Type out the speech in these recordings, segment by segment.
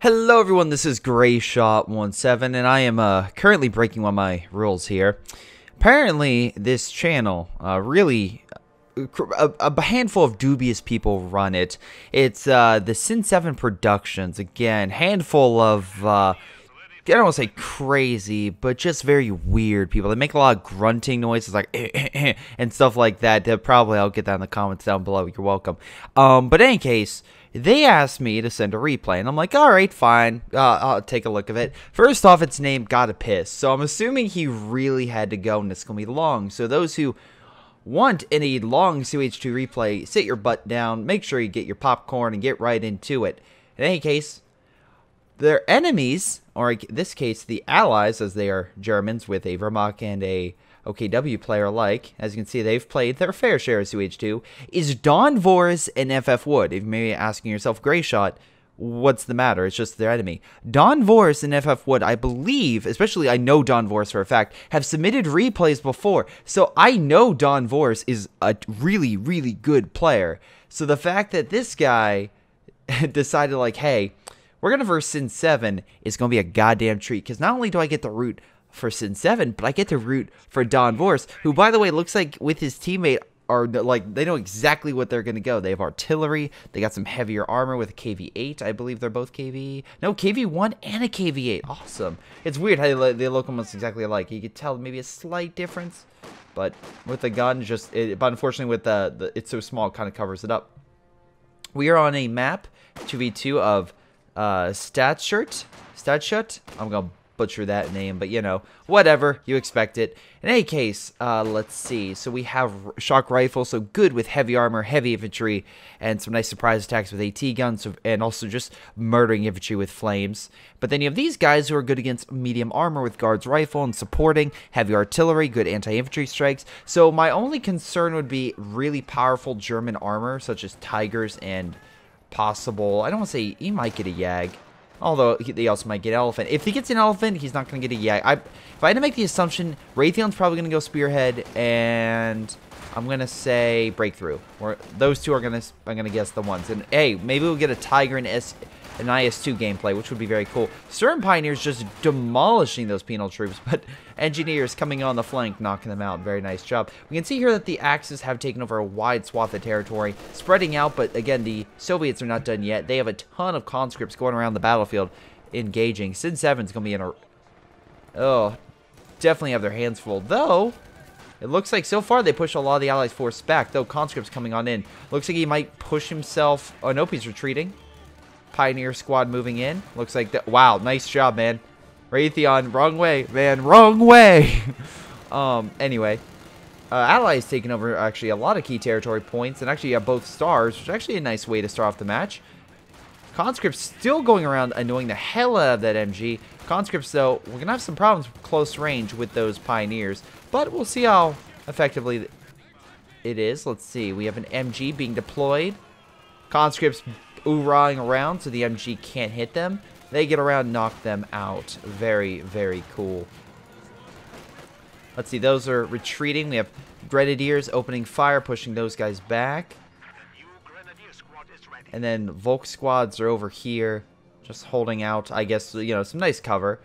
Hello everyone, this is Greyshot17 and I am currently breaking one of my rules here. Apparently this channel, a handful of dubious people run it. It's the Sin7 Productions, again, handful of, I don't want to say crazy, but just very weird people. They make a lot of grunting noises like and stuff like that. I'll get that in the comments down below, you're welcome. But in any case, they asked me to send a replay, and I'm like, alright, fine, I'll take a look at it. First off, it's named Gotta Piss, so I'm assuming he really had to go, and it's going to be long. So those who want any long CH2 replay, sit your butt down, make sure you get your popcorn, and get right into it. In any case, their enemies, or in this case, the allies, as they are Germans with a Vermach and a OKW player alike, as you can see, they've played their fair share of CH2, is Don Vors and FF Wood. If you may be asking yourself, Greyshot, what's the matter? It's just their enemy. Don Vors and FF Wood, I believe, especially I know Don Vors for a fact, have submitted replays before, so I know Don Vors is a really, really good player. So the fact that this guy decided, like, hey, we're going to verse Sin7 is going to be a goddamn treat, because not only do I get the root for Sin7, but I get to root for Don Vors, who, by the way, looks like with his teammate are like they know exactly what they're gonna go. They have artillery, they got some heavier armor with a KV8. I believe they're both KV1 and a KV8. Awesome. It's weird how they look almost exactly alike. You could tell maybe a slight difference, but with the gun, but unfortunately with the it's so small, it kind of covers it up. We are on a map 2v2 of Statshot. I'm gonna butcher that name, but you know, whatever, you expect it. In any case, let's see. So we have shock rifle, so good with heavy armor, heavy infantry, and some nice surprise attacks with AT guns, and also just murdering infantry with flames. But then you have these guys who are good against medium armor with guards rifle and supporting, heavy artillery, good anti-infantry strikes. So my only concern would be really powerful German armor, such as Tigers and possible, I don't want to say, he might get a Yag. Although, he also might get Elephant. If he gets an Elephant, he's not going to get a Yag. If I had to make the assumption, Raytheon's probably going to go Spearhead, and I'm going to say Breakthrough. Or those two are I'm going to guess the ones. And, hey, maybe we'll get a Tiger and an IS-2 gameplay, which would be very cool. Certain Pioneers just demolishing those penal troops, but Engineers coming on the flank, knocking them out. Very nice job. We can see here that the Axis have taken over a wide swath of territory, spreading out, but again, the Soviets are not done yet. They have a ton of conscripts going around the battlefield, engaging. Sin7's going to be in a... Oh, definitely have their hands full. Though, it looks like so far they push a lot of the Allies' force back, though conscripts coming on in. Looks like he might push himself... Oh, nope, he's retreating. Pioneer squad moving in. Looks like that. Wow, nice job, man. Raytheon, wrong way, man, wrong way. Anyway, Allies taking over actually a lot of key territory points, and actually have both stars, which is actually a nice way to start off the match. Conscripts still going around annoying the hell out of that MG. Conscripts, though, we're gonna have some problems with close range with those Pioneers, but we'll see how effectively it is. Let's see. We have an MG being deployed. Conscripts ooh-rahing around so the MG can't hit them. They get around, knock them out. Very, very cool. Let's see, those are retreating. We have Grenadiers opening fire, pushing those guys back. And then Volk squads are over here, just holding out, I guess, you know, some nice cover.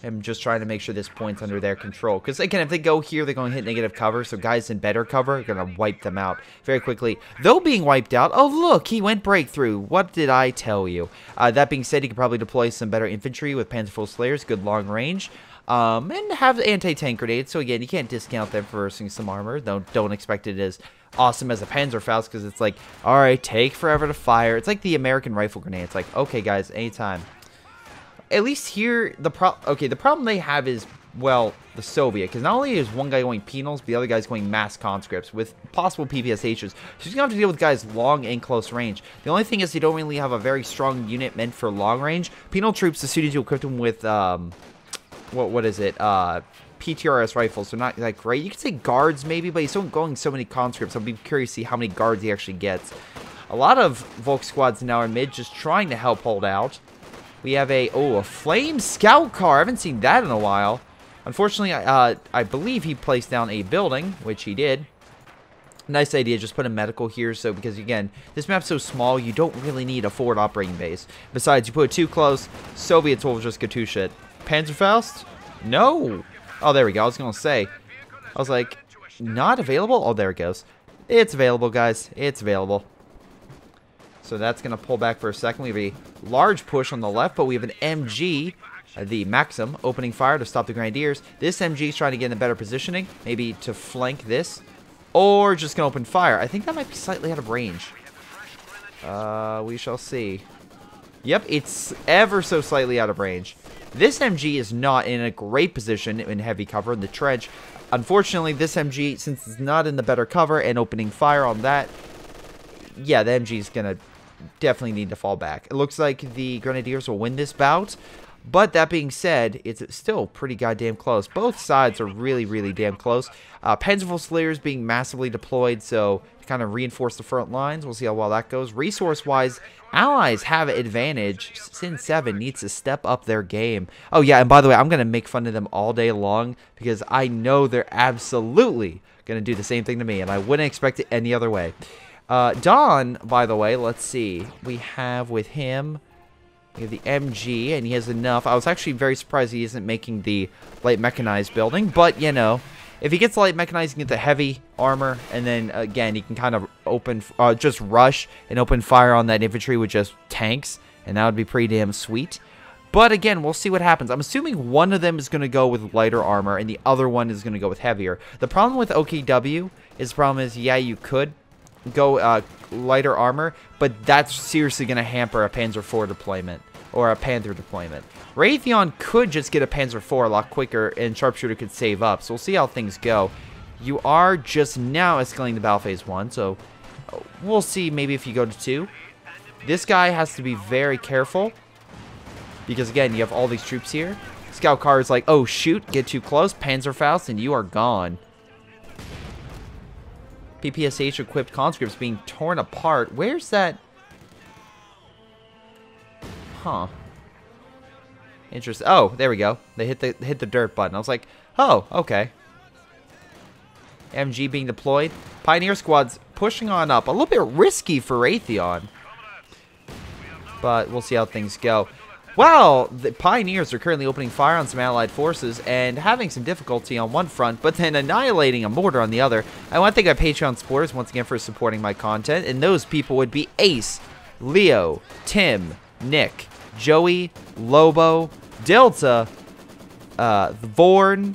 I'm just trying to make sure this point's under their control. Because, again, if they go here, they're going to hit negative cover. So guys in better cover are going to wipe them out very quickly. Though being wiped out, oh, look, he went breakthrough. What did I tell you? That being said, he could probably deploy some better infantry with Panzerfull Slayers, good long range. And have anti-tank grenades. So, again, you can't discount them for versing some armor. Don't expect it as awesome as a Panzerfaust, because it's like, all right, take forever to fire. It's like the American rifle grenade. It's like, okay, guys, anytime. At least here, the problem they have is, well, the Soviet, because not only is one guy going penals, but the other guy's going mass conscripts with possible PPSHs. So he's going to have to deal with guys long and close range. The only thing is they don't really have a very strong unit meant for long range. Penal troops, as soon as you equip them with, what is it, PTRS rifles, so not that great. You could say guards maybe, but he's still going so many conscripts. I'll be curious to see how many guards he actually gets. A lot of Volk squads now are mid, just trying to help hold out. We have a flame scout car. I haven't seen that in a while. Unfortunately, I believe he placed down a building, which he did. Nice idea, just put a medical here, so because again, this map's so small, you don't really need a forward operating base. Besides, you put it too close, Soviets will just Katusha it. Panzerfaust? No! Oh, there we go, I was gonna say. I was like, not available? Oh, there it goes. It's available, guys. It's available. So that's gonna pull back for a second. We have a large push on the left, but we have an MG, the Maxim, opening fire to stop the Grenadiers. This MG is trying to get in a better positioning, maybe to flank this. Or just gonna open fire. I think that might be slightly out of range. We shall see. Yep, it's ever so slightly out of range. This MG is not in a great position in heavy cover in the trench. Unfortunately, this MG, since it's not in the better cover and opening fire on that, yeah, the MG is gonna definitely need to fall back. It looks like the Grenadiers will win this bout. But that being said, it's still pretty goddamn close. Both sides are really, really damn close. Panzerfusiliers being massively deployed, so to kind of reinforce the front lines. We'll see how well that goes. Resource-wise, Allies have an advantage. Sin 7 needs to step up their game. Oh, yeah, and by the way, I'm going to make fun of them all day long because I know they're absolutely going to do the same thing to me, and I wouldn't expect it any other way. Don, by the way, let's see. We have with him... We have the MG, and he has enough. I was actually very surprised he isn't making the light mechanized building, but, you know, if he gets the light mechanized, he can get the heavy armor, and then, again, he can kind of open, just rush and open fire on that infantry with just tanks, and that would be pretty damn sweet. But, again, we'll see what happens. I'm assuming one of them is going to go with lighter armor, and the other one is going to go with heavier. The problem with OKW is, yeah, you could go lighter armor, but that's seriously going to hamper a Panzer IV deployment or a Panther deployment. Raytheon could just get a Panzer IV a lot quicker, and Sharpshooter could save up, so we'll see how things go. You are just now escalating to Battle Phase 1, so we'll see maybe if you go to 2. This guy has to be very careful, because again, you have all these troops here. Scout car is like, oh shoot, get too close, Panzerfaust, and you are gone. PPSH equipped conscripts being torn apart. Where's that? Huh. Interesting. Oh, there we go. They hit the dirt button. I was like, oh, okay. MG being deployed. Pioneer squads pushing on up. A little bit risky for Raytheon, but we'll see how things go. Well, the Pioneers are currently opening fire on some Allied forces and having some difficulty on one front, but then annihilating a mortar on the other. I want to thank my Patreon supporters once again for supporting my content, and those people would be Ace, Leo, Tim, Nick, Joey, Lobo, Delta, Vorn,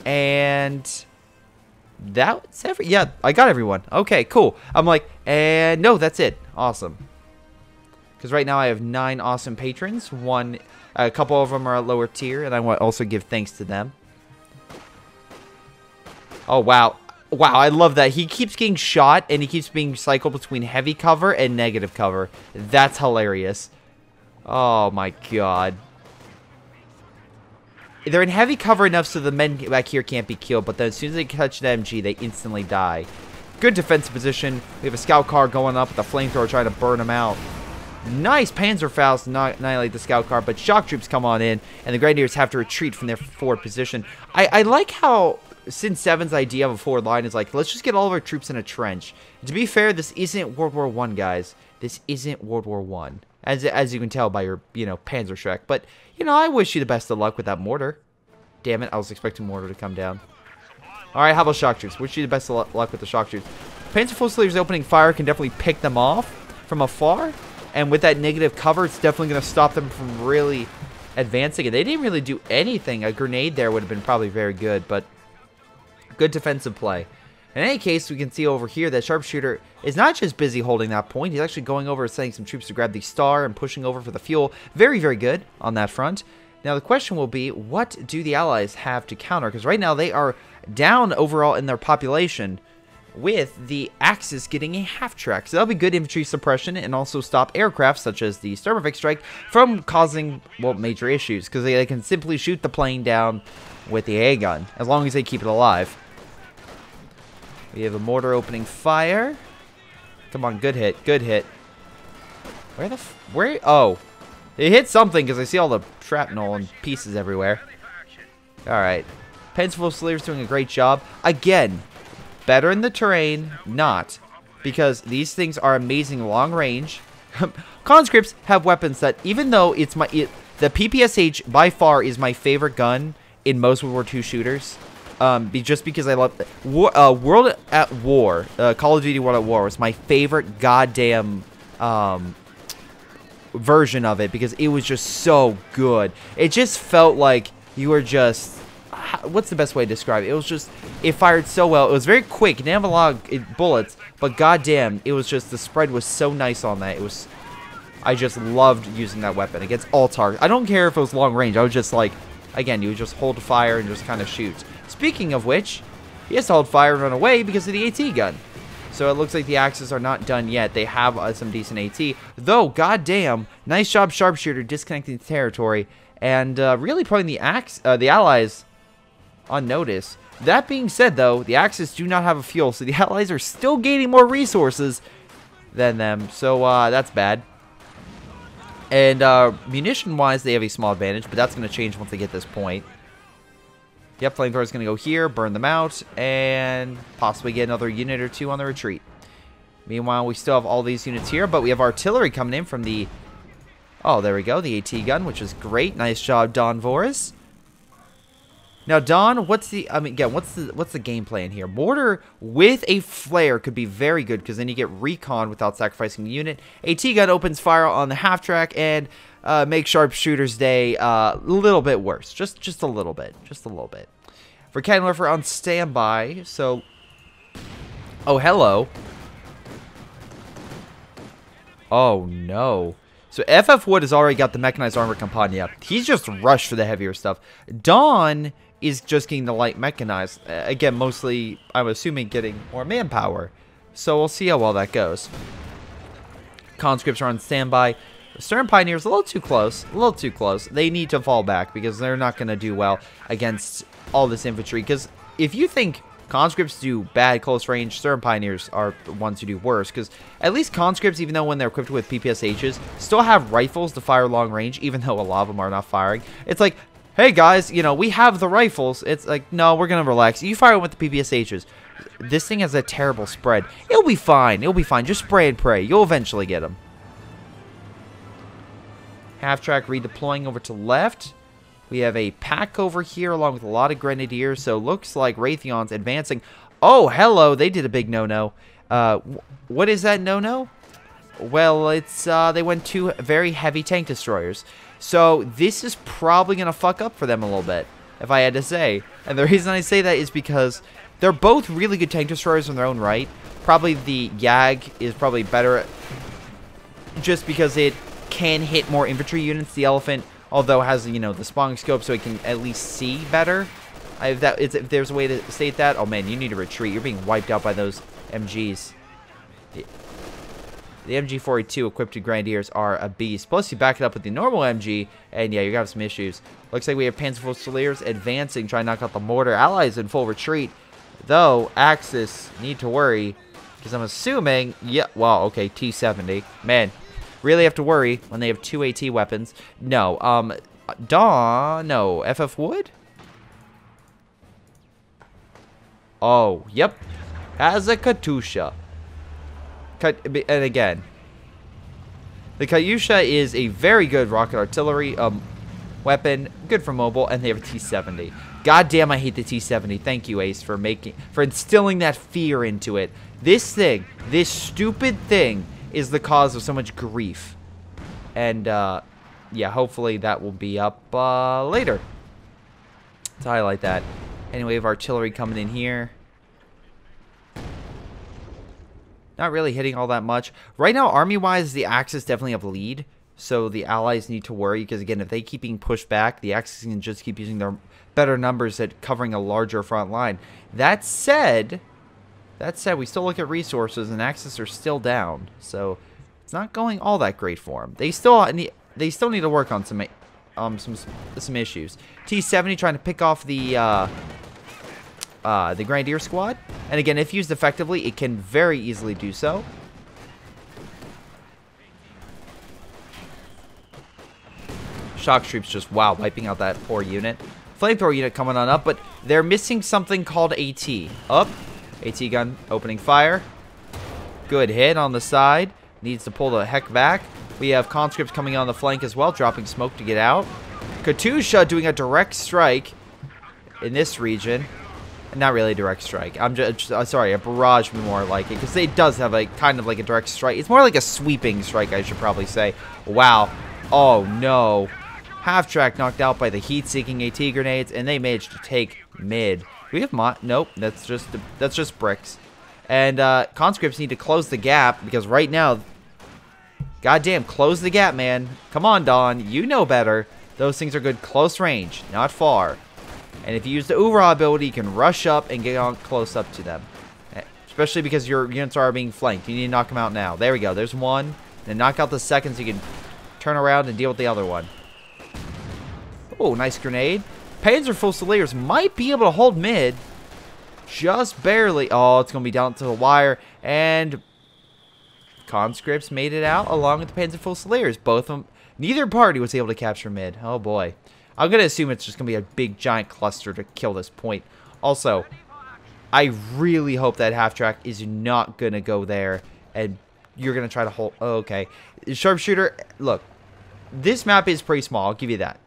and that's yeah, I got everyone. Okay, cool. I'm like, and no, that's it. Awesome. Because right now I have 9 awesome patrons. A couple of them are a lower tier, and I want to also give thanks to them. Oh, wow. Wow, I love that. He keeps getting shot, and he keeps being cycled between heavy cover and negative cover. That's hilarious. Oh, my God. They're in heavy cover enough so the men back here can't be killed, but then as soon as they touch the MG, they instantly die. Good defensive position. We have a scout car going up with a flamethrower trying to burn them out. Nice Panzerfaust annihilate the scout car, but shock troops come on in, and the Grenadiers have to retreat from their forward position. I like how Sin 7's idea of a forward line is like, let's just get all of our troops in a trench. To be fair, this isn't World War I, guys. This isn't World War I. As you can tell by your, Panzer Shrek. But, I wish you the best of luck with that mortar. Damn it, I was expecting mortar to come down. Alright, how about shock troops? Wish you the best of luck with the shock troops. Panzer Fusiliers opening fire can definitely pick them off from afar. And with that negative cover, it's definitely going to stop them from really advancing. And they didn't really do anything. A grenade there would have been probably very good, but good defensive play. In any case, we can see over here that Sharpshooter is not just busy holding that point. He's actually going over and sending some troops to grab the star and pushing over for the fuel. Very, very good on that front. Now, the question will be, what do the Allies have to counter? Because right now, they are down overall in their population, with the Axis getting a half-track. So that'll be good infantry suppression and also stop aircraft, such as the Sturmovik strike, from causing, well, major issues. Because they can simply shoot the plane down with the A-gun, as long as they keep it alive. We have a mortar opening fire. Come on, good hit, good hit. Where? Oh. It hit something, because I see all the shrapnel and pieces everywhere. Alright. Panzer Fusiliers doing a great job. Again, better in the terrain, not. Because these things are amazing long range. Conscripts have weapons that, even though it's the PPSH by far is my favorite gun in most World War II shooters. Just because I love World at War, Call of Duty World at War was my favorite goddamn version of it because it was just so good. It just felt like you were just, what's the best way to describe it? It was just, it fired so well. It was very quick. It didn't have a lot of bullets, but goddamn, it was just, the spread was so nice on that. It was, I just loved using that weapon against all targets. I don't care if it was long range. I was just like, again, you would just hold fire and just kind of shoot. Speaking of which, he has to hold fire and run away because of the AT gun. So it looks like the Axis are not done yet. They have some decent AT. Though, goddamn, nice job, Sharpshooter, disconnecting the territory. And really putting the Allies on notice. That being said, though, the Axis do not have a fuel. So the Allies are still gaining more resources than them. So that's bad. And munition-wise, they have a small advantage. But that's going to change once they get this point. Yep, flamethrower is going to go here, burn them out, and possibly get another unit or two on the retreat. Meanwhile, we still have all these units here, but we have artillery coming in from the... Oh, there we go, the AT gun, which is great. Nice job, Don Voris. Now, Don, what's the... I mean, again, what's the game plan here? Mortar with a flare could be very good, because then you get recon without sacrificing the unit. AT gun opens fire on the half-track, and... make Sharpshooter's day a little bit worse. Just a little bit. Just a little bit. For Cannon Warfare on standby. So, oh, hello. Oh, no. So, FF Wood has already got the mechanized armor company up. He's just rushed for the heavier stuff. Dawn is just getting the light mechanized. Again, mostly, I'm assuming, getting more manpower. So, we'll see how well that goes. Conscripts are on standby. Stern Pioneers a little too close. A little too close. They need to fall back because they're not going to do well against all this infantry. Because if you think conscripts do bad close range, Stern Pioneers are the ones who do worse. Because at least conscripts, even though when they're equipped with PPSHs, still have rifles to fire long range, even though a lot of them are not firing. It's like, hey guys, you know, we have the rifles. It's like, no, we're going to relax. You fire with the PPSHs. This thing has a terrible spread. It'll be fine. It'll be fine. Just spray and pray. You'll eventually get them. Half-track redeploying over to left. We have a pack over here along with a lot of grenadiers. So looks like Raytheon's advancing. Oh, hello. They did a big no-no. What is that no-no? Well, it's they went two very heavy tank destroyers. So this is probably going to fuck up for them a little bit, if I had to say. And the reason I say that is because they're both really good tank destroyers in their own right. Probably the YAG is probably better just because it can hit more infantry units. The Elephant, although has, you know, the spawning scope, so it can at least see better. If there's a way to state that, oh man, you need to retreat. You're being wiped out by those MGs. The MG-42 equipped to Grenadiers are a beast. Plus, you back it up with the normal MG, and yeah, you're gonna have some issues. Looks like we have Panzer Fusiliers advancing, trying to knock out the mortar. Allies in full retreat, though. Axis need to worry because I'm assuming, yeah, well, okay, T-70, man. Really have to worry when they have two AT weapons. No, no, FF Wood? Oh, yep. Has a Katyusha. And again, the Katyusha is a very good rocket artillery weapon, good for mobile, and they have a T-70. God damn, I hate the T-70. Thank you, Ace, for instilling that fear into it. This thing, this stupid thing, is the cause of so much grief. And yeah, hopefully that will be up later to highlight that. Anyway, we have artillery coming in here. Not really hitting all that much right now. Army wise, the Axis definitely have lead, so the Allies need to worry because again, if they keep being pushed back, the Axis can just keep using their better numbers at covering a larger front line. That said, we still look at resources, and Axis are still down, so it's not going all that great for them. They still need to work on some issues. T-70 trying to pick off the Grenadier squad, and again, if used effectively, it can very easily do so. Shock troops just, wow, wiping out that poor unit. Flamethrower unit coming on up, but they're missing something called AT. Up. AT gun opening fire. Good hit on the side. Needs to pull the heck back. We have conscripts coming on the flank as well, dropping smoke to get out. Katusha doing a direct strike in this region. Not really a direct strike. I'm just sorry, a barrage would be more like it, because it does have a kind of like a direct strike. It's more like a sweeping strike, I should probably say. Wow. Oh no. Half track knocked out by the heat-seeking AT grenades, and they managed to take mid. Do we have nope, that's just bricks. And conscripts need to close the gap, because right now, goddamn, close the gap, man. Come on, Dawn, you know better. Those things are good close range, not far. And if you use the Ura ability, you can rush up and get on close up to them. Especially because your units are being flanked. You need to knock them out now. There we go. There's one. Then knock out the second so you can turn around and deal with the other one. Oh, nice grenade. Panzer Fusiliers might be able to hold mid. Just barely. Oh, it's going to be down to the wire. And conscripts made it out along with the Panzer Fusiliers. Both of them. Neither party was able to capture mid. Oh, boy. I'm going to assume it's just going to be a big, giant cluster to kill this point. Also, I really hope that half-track is not going to go there, and you're going to try to hold... Oh, okay. Sharpshooter, look, this map is pretty small. I'll give you that.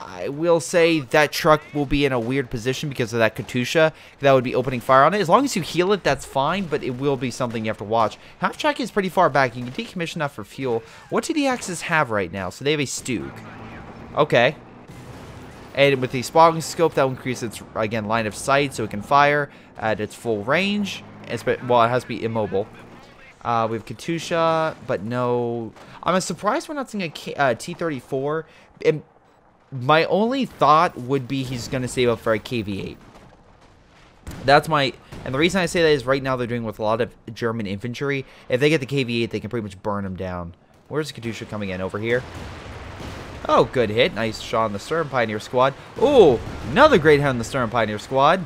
I will say that truck will be in a weird position because of that Katusha. That would be opening fire on it. As long as you heal it, that's fine, but it will be something you have to watch. Half-track is pretty far back. You can decommission that for fuel. What do the Axis have right now? So they have a Stug. Okay. And with the spotting scope, that will increase its, again, line of sight so it can fire at its full range. Well, it has to be immobile. We have Katusha, but no... I'm surprised we're not seeing a T-34. And my only thought would be he's going to save up for a KV-8. That's my... And the reason I say that is right now they're doing with a lot of German infantry. If they get the KV-8, they can pretty much burn them down. Where's Katusha coming in? Over here? Oh, good hit. Nice shot on the Stern Pioneer Squad. Oh, another great hit on the Stern Pioneer Squad.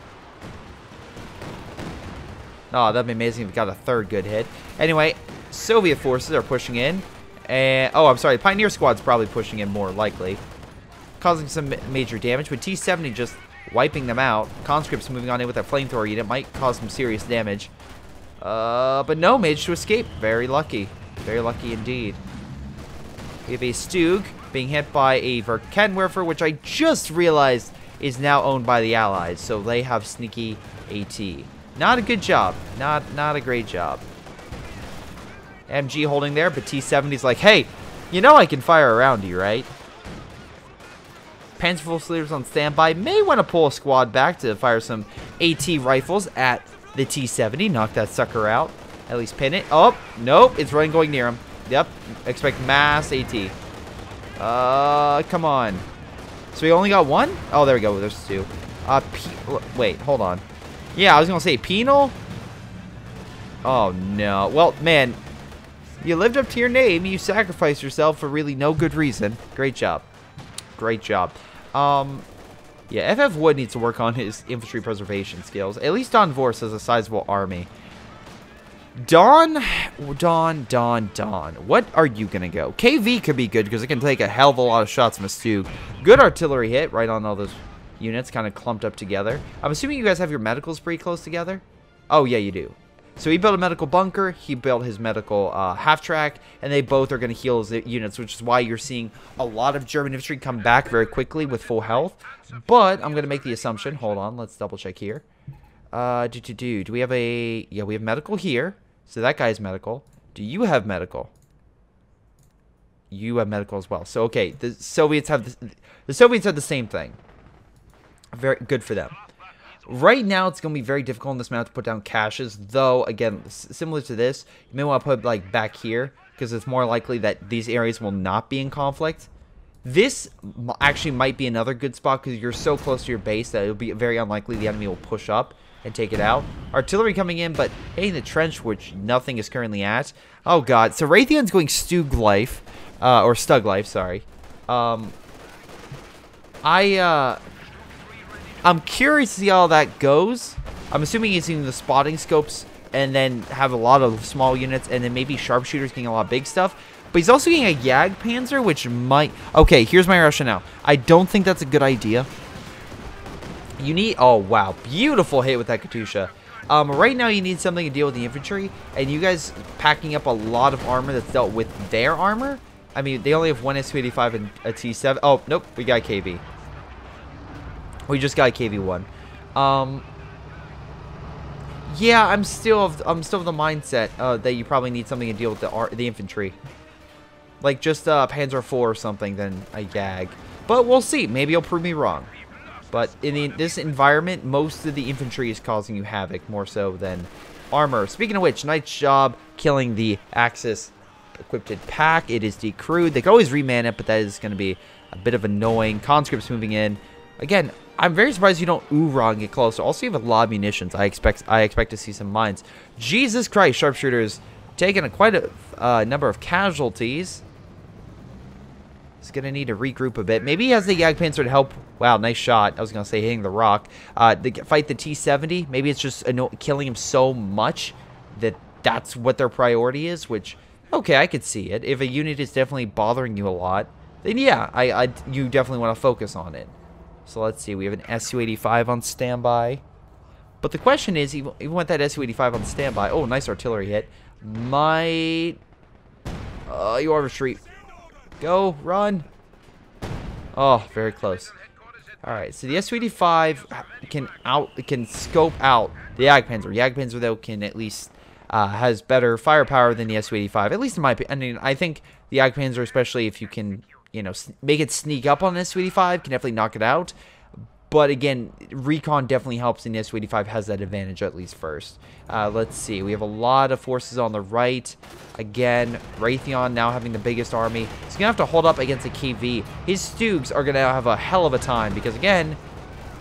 Oh, that'd be amazing if we got a third good hit. Anyway, Soviet forces are pushing in. And oh, I'm sorry. Pioneer Squad's probably pushing in more likely. Causing some major damage. But T-70 just wiping them out. Conscripts moving on in with that flamethrower unit might cause some serious damage. But no, managed to escape. Very lucky. Very lucky indeed. We have a Stug being hit by a Verkenwerfer, which I just realized is now owned by the Allies. So they have sneaky AT. Not a good job. Not a great job. MG holding there, but T-70's like, hey, you know I can fire around you, right? Panzer Fusiliers on standby. May want to pull a squad back to fire some AT rifles at the T-70. Knock that sucker out. At least pin it. Oh, nope. It's running going near him. Yep. Expect mass AT. Come on. So we only got one? Oh, there we go. There's two. Wait, hold on. Yeah, I was going to say penal. Oh, no. Well, man, you lived up to your name. You sacrificed yourself for really no good reason. Great job. Great job. Yeah, FF Wood needs to work on his infantry preservation skills. At least Don Vorse has a sizable army. Dawn. What are you going to go? KV could be good because it can take a hell of a lot of shots from a Stug. Good artillery hit right on all those units kind of clumped up together. I'm assuming you guys have your medicals pretty close together? Oh, yeah, you do. So he built a medical bunker, he built his medical half-track, and they both are going to heal his units, which is why you're seeing a lot of German infantry come back very quickly with full health. But I'm going to make the assumption, hold on, let's double-check here. Do we have a... Yeah, we have medical here. So that guy's medical. Do you have medical? You have medical as well. So, okay, the Soviets have the same thing. Very good for them. Right now, it's going to be very difficult in this map to put down caches, though, again, similar to this, you may want to put, like, back here, because it's more likely that these areas will not be in conflict. This actually might be another good spot, because you're so close to your base that it'll be very unlikely the enemy will push up and take it out. Artillery coming in, but hitting the trench, which nothing is currently at. Oh, God. So, Raytheon's going Stug Life, or Stug Life, sorry. I'm curious to see how that goes. I'm assuming he's using the spotting scopes and then have a lot of small units and then maybe sharpshooters getting a lot of big stuff. But he's also getting a Jagdpanzer, which might... Okay, here's my rationale. I don't think that's a good idea. You need... Oh, wow. Beautiful hit with that Katusha. Right now you need something to deal with the infantry, and you guys packing up a lot of armor that's dealt with their armor. I mean, they only have one Su-85 and a T7. Oh, nope, we got KV. We just got KV1. Yeah, I'm still of the mindset that you probably need something to deal with the infantry. Like just Panzer IV or something, then a YAG. But we'll see. Maybe you'll prove me wrong. But in this environment, most of the infantry is causing you havoc more so than armor. Speaking of which, nice job killing the Axis equipped pack. It is decrewed. They can always reman it, but that is going to be a bit of annoying. Conscripts moving in. Again, I'm very surprised you don't oorah and get closer. Also, you have a lot of munitions. I expect to see some mines. Jesus Christ, sharpshooters taking quite a number of casualties. He's going to need to regroup a bit. Maybe he has the Jagdpanzer to help. Wow, nice shot. I was going to say hitting the rock. To fight the T-70, maybe it's just killing him so much that that's what their priority is, which, okay, I could see it. If a unit is definitely bothering you a lot, then yeah, you definitely want to focus on it. So let's see. We have an Su-85 on standby. But the question is, even with that Su-85 on standby, oh, nice artillery hit. Might... you are retreat. Go, run. Oh, very close. Alright, so the Su-85 can scope out the Jagdpanzer. Jagdpanzer, though, can at least has better firepower than the Su-85. At least in my opinion. I mean, I think the Jagdpanzer, especially if you can, you know, make it sneak up on an Su-85, can definitely knock it out. But again, recon definitely helps, and the Su-85 has that advantage at least first. Let's see. We have a lot of forces on the right. Again, Raytheon now having the biggest army. He's going to have to hold up against a KV. His Stugs are going to have a hell of a time because, again,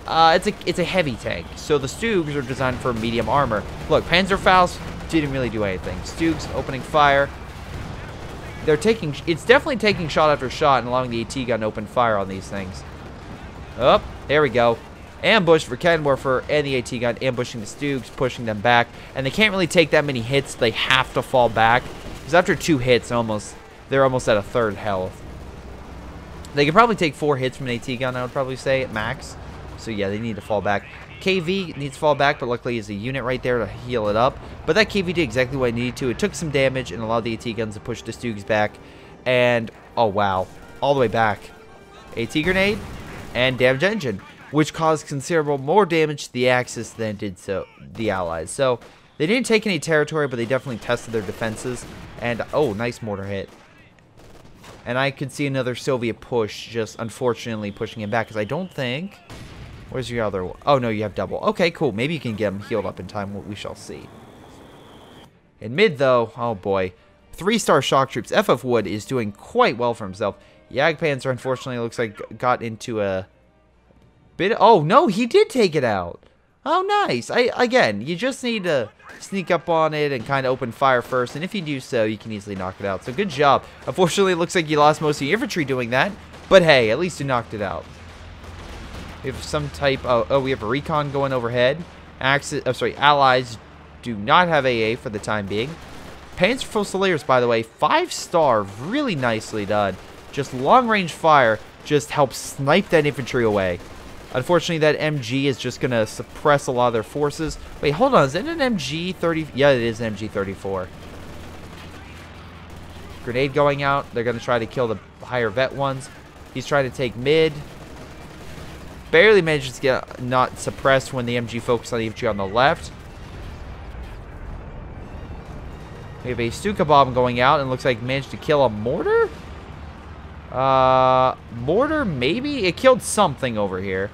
it's a heavy tank. So the Stugs are designed for medium armor. Look, Panzerfaust didn't really do anything. Stugs opening fire. It's definitely taking shot after shot and allowing the AT gun to open fire on these things. Oh, there we go. Ambush for Kenwerfer and the AT gun, ambushing the Stugs, pushing them back. And they can't really take that many hits. They have to fall back. Because after 2 hits, they're almost at a third health. They could probably take 4 hits from an AT gun, I would probably say, at max. So yeah, they need to fall back. KV needs to fall back, but luckily there's a unit right there to heal it up. But that KV did exactly what it needed to. It took some damage and allowed the AT guns to push the Stugs back. And, oh wow, all the way back. AT grenade and damage engine, which caused considerable more damage to the Axis than did the Allies. So they didn't take any territory, but they definitely tested their defenses. And, oh, nice mortar hit. And I could see another Soviet push, just unfortunately pushing him back, because I don't think... Where's your other one? Oh, no, you have double. Okay, cool. Maybe you can get him healed up in time. We shall see. In mid, though, oh boy. 3-star shock troops. FF Wood is doing quite well for himself. Jagdpanzer, unfortunately, looks like got into a bit... Oh, no, he did take it out. Oh, nice. Again, you just need to sneak up on it and kind of open fire first. And if you do so, you can easily knock it out. So good job. Unfortunately, it looks like you lost most of your infantry doing that. But hey, at least you knocked it out. We have some type of... Oh, we have a recon going overhead. Allies do not have AA for the time being. Panzer Fusiliers, by the way, 5-star. Really nicely done. Just long-range fire just helps snipe that infantry away. Unfortunately, that MG is just going to suppress a lot of their forces. Wait, hold on. Is it an MG-30? Yeah, it is an MG-34. Grenade going out. They're going to try to kill the higher vet ones. He's trying to take mid. Barely manages to get not suppressed when the MG focused on the infantry on the left. We have a Stuka bomb going out and looks like managed to kill a mortar? Mortar, maybe? It killed something over here.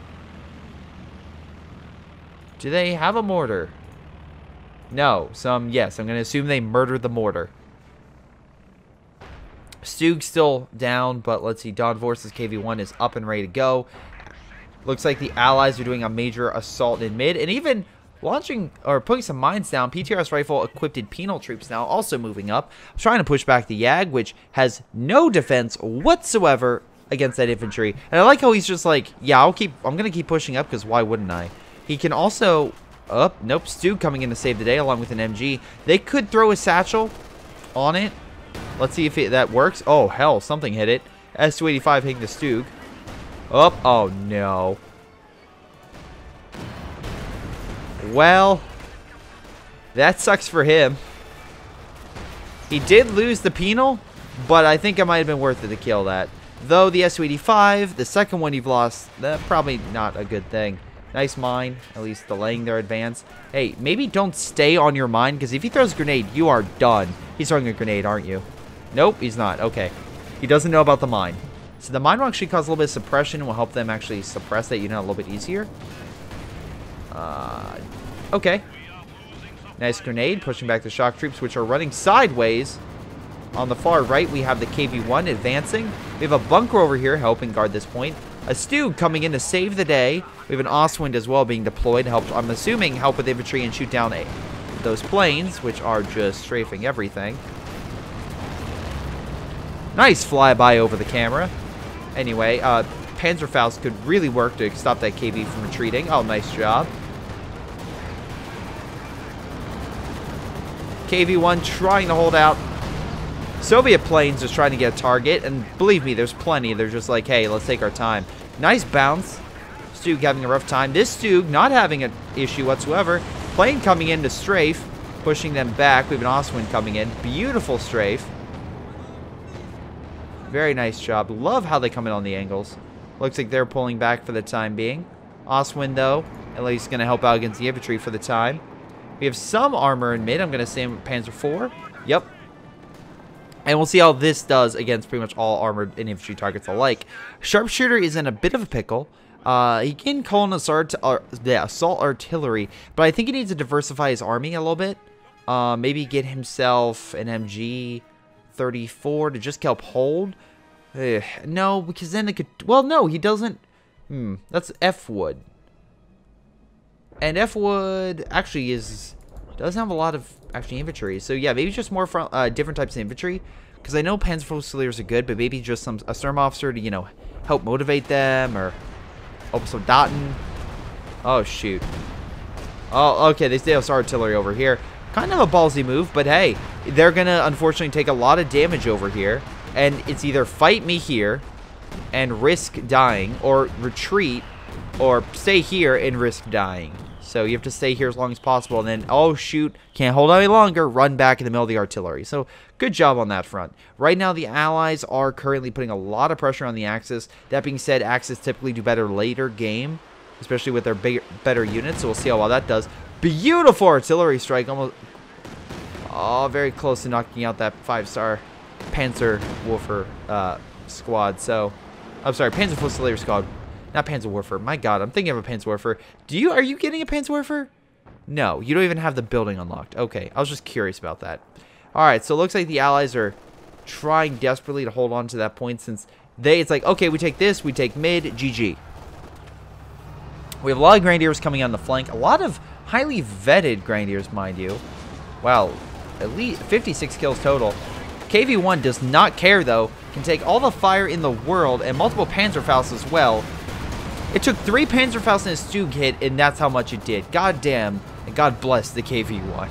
Do they have a mortar? No. Yes, I'm going to assume they murdered the mortar. Stug's still down, but let's see. Don Vorse's KV-1 is up and ready to go. Looks like the Allies are doing a major assault in mid, and even launching or putting some mines down. PTRS rifle equipped penal troops now also moving up, trying to push back the YAG, which has no defense whatsoever against that infantry. And I like how he's just like, yeah, I'm gonna keep pushing up because why wouldn't I? He can also nope, Stu coming in to save the day along with an MG. They could throw a satchel on it. Let's see if that works. Oh hell, something hit it. Su-85 hitting the Stug. Oh no. Well, That sucks for him. He did lose the penal, but I think it might have been worth it to kill that. Though the Su-85, the second one you've lost, that's probably not a good thing. Nice mine, at least delaying their advance. Hey, maybe don't stay on your mine, because if he throws a grenade, you are done. He's throwing a grenade, aren't you? Nope, he's not. Okay. He doesn't know about the mine. So the mine will actually cause a little bit of suppression and will help them actually suppress that unit a little bit easier. Okay. Nice grenade, pushing back the shock troops, which are running sideways. On the far right, we have the KV-1 advancing. We have a bunker over here helping guard this point. A Stug coming in to save the day. We have an Ostwind as well being deployed to help, I'm assuming, help with infantry and shoot down those planes, which are just strafing everything. Nice flyby over the camera. Anyway, Panzerfaust could really work to stop that KV from retreating. Oh, nice job. KV-1 trying to hold out. Soviet planes just trying to get a target, and believe me, there's plenty. They're just like, hey, let's take our time. Nice bounce. Stug having a rough time. This Stug not having an issue whatsoever. Plane coming in to strafe, pushing them back. We have an Ostwind coming in. Beautiful strafe. Very nice job. Love how they come in on the angles. Looks like they're pulling back for the time being. Ostwind, though, at least going to help out against the infantry for the time. We have some armor in mid. I'm going to say Panzer IV. Yep. And we'll see how this does against pretty much all armored and infantry targets alike. Sharpshooter is in a bit of a pickle. He can call in assault artillery, but I think he needs to diversify his army a little bit. Maybe get himself an MG 34 to just help hold. No, because then it could... Well, no, he doesn't... that's F-Wood. And F-Wood actually doesn't have a lot of infantry. So yeah, maybe just more different types of infantry. Because I know Panzer Fusiliers are good, but maybe just a Sturm officer to, you know, help motivate them, or Soldaten. Oh shoot. Oh, okay, they still have artillery over here. Kind of a ballsy move, but hey, they're gonna unfortunately take a lot of damage over here. And it's either fight me here and risk dying, or retreat, or stay here and risk dying. So you have to stay here as long as possible, and then, oh shoot, can't hold out any longer, run back in the middle of the artillery. So good job on that front. Right now, the Allies are currently putting a lot of pressure on the Axis. That being said, Axis typically do better later game, especially with their better units, so we'll see how well that does. Beautiful artillery strike, almost, oh, very close to knocking out that 5-star Panzerwerfer squad. So, I'm sorry, Panzer Fusilier squad. Not Panzerwerfer. My God, I'm thinking of a Panzerwerfer. Are you getting a Panzerwerfer? No, you don't even have the building unlocked. Okay, I was just curious about that. All right, so it looks like the Allies are trying desperately to hold on to that point, since it's like, okay, we take this, we take mid, GG. We have a lot of Grenadiers coming on the flank. A lot of highly vetted Grenadiers, mind you. Wow, at least 56 kills total. KV-1 does not care, though. Can take all the fire in the world and multiple Panzerfausts as well. It took 3 Panzerfausts and a Stug hit, and that's how much it did. God damn, and God bless the KV-1.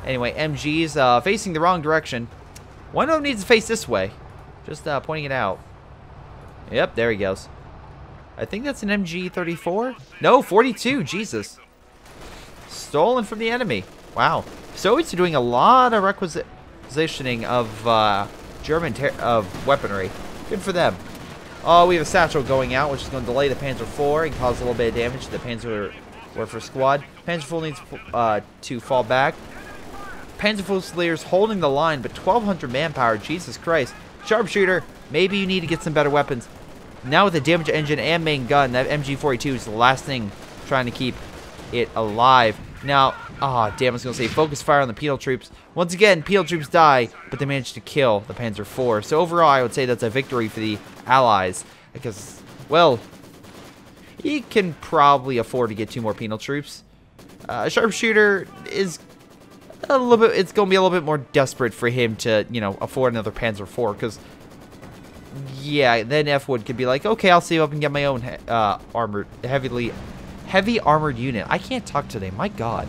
Anyway, MGs facing the wrong direction. One of them needs to face this way. Just pointing it out. Yep, there he goes. I think that's an MG-34. No, 42. Jesus. Stolen from the enemy. Wow. Soviets are doing a lot of requisitioning of German weaponry. Good for them. Oh, we have a satchel going out, which is going to delay the Panzer IV and cause a little bit of damage to the Panzerwerfer squad. Panzer IV needs to fall back. Panzer Fusiliers holding the line, but 1,200 manpower. Jesus Christ. Sharpshooter, maybe you need to get some better weapons. Now with the damage engine and main gun, that MG-42 is the last thing trying to keep it alive. Now, damn, I was going to say focus fire on the penal troops. Once again, penal troops die, but they managed to kill the Panzer IV. So overall, I would say that's a victory for the Allies. Because, well, he can probably afford to get 2 more penal troops. Sharpshooter is a little bit, it's going to be a little bit more desperate for him to, you know, afford another Panzer IV. Because, yeah, then F-Wood could be like, okay, I'll see if I can get my own heavy armored unit. I can't talk today, my God.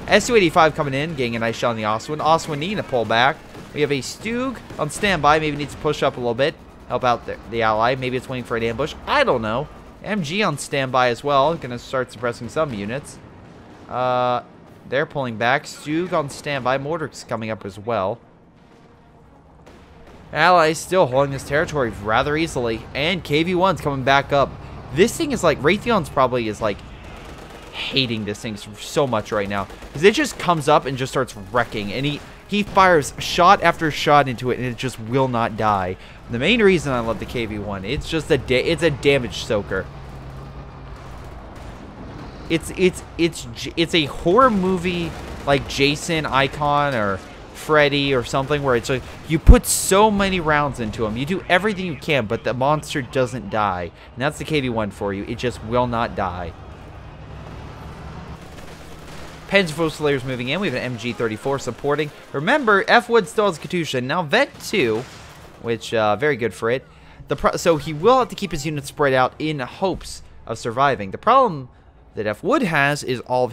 Su-85 coming in, getting a nice shot on the Ostwind. Ostwind needing to pull back. We have a Stug on standby. Maybe needs to push up a little bit. Help out the ally. Maybe it's waiting for an ambush. I don't know. MG on standby as well. Gonna start suppressing some units. They're They're pulling back. Stug on standby. Mortar's coming up as well. Allies still holding this territory rather easily. And KV-1's coming back up. This thing is like, Raytheon's probably is like hating this thing so much right now. Because it just comes up and just starts wrecking. And he fires shot after shot into it and it just will not die. The main reason I love the KV-1, it's just it's a damage soaker. It's a horror movie like Jason Icon or Freddy or something where it's like you put so many rounds into him, you do everything you can, but the monster doesn't die. And that's the KV-1 for you. It just will not die. Panzer Fusileers moving in. We have an MG-34 supporting. Remember, F. Wood still has Katusha. Now Vet 2, which very good for it. So he will have to keep his units spread out in hopes of surviving. The problem that F. Wood has is all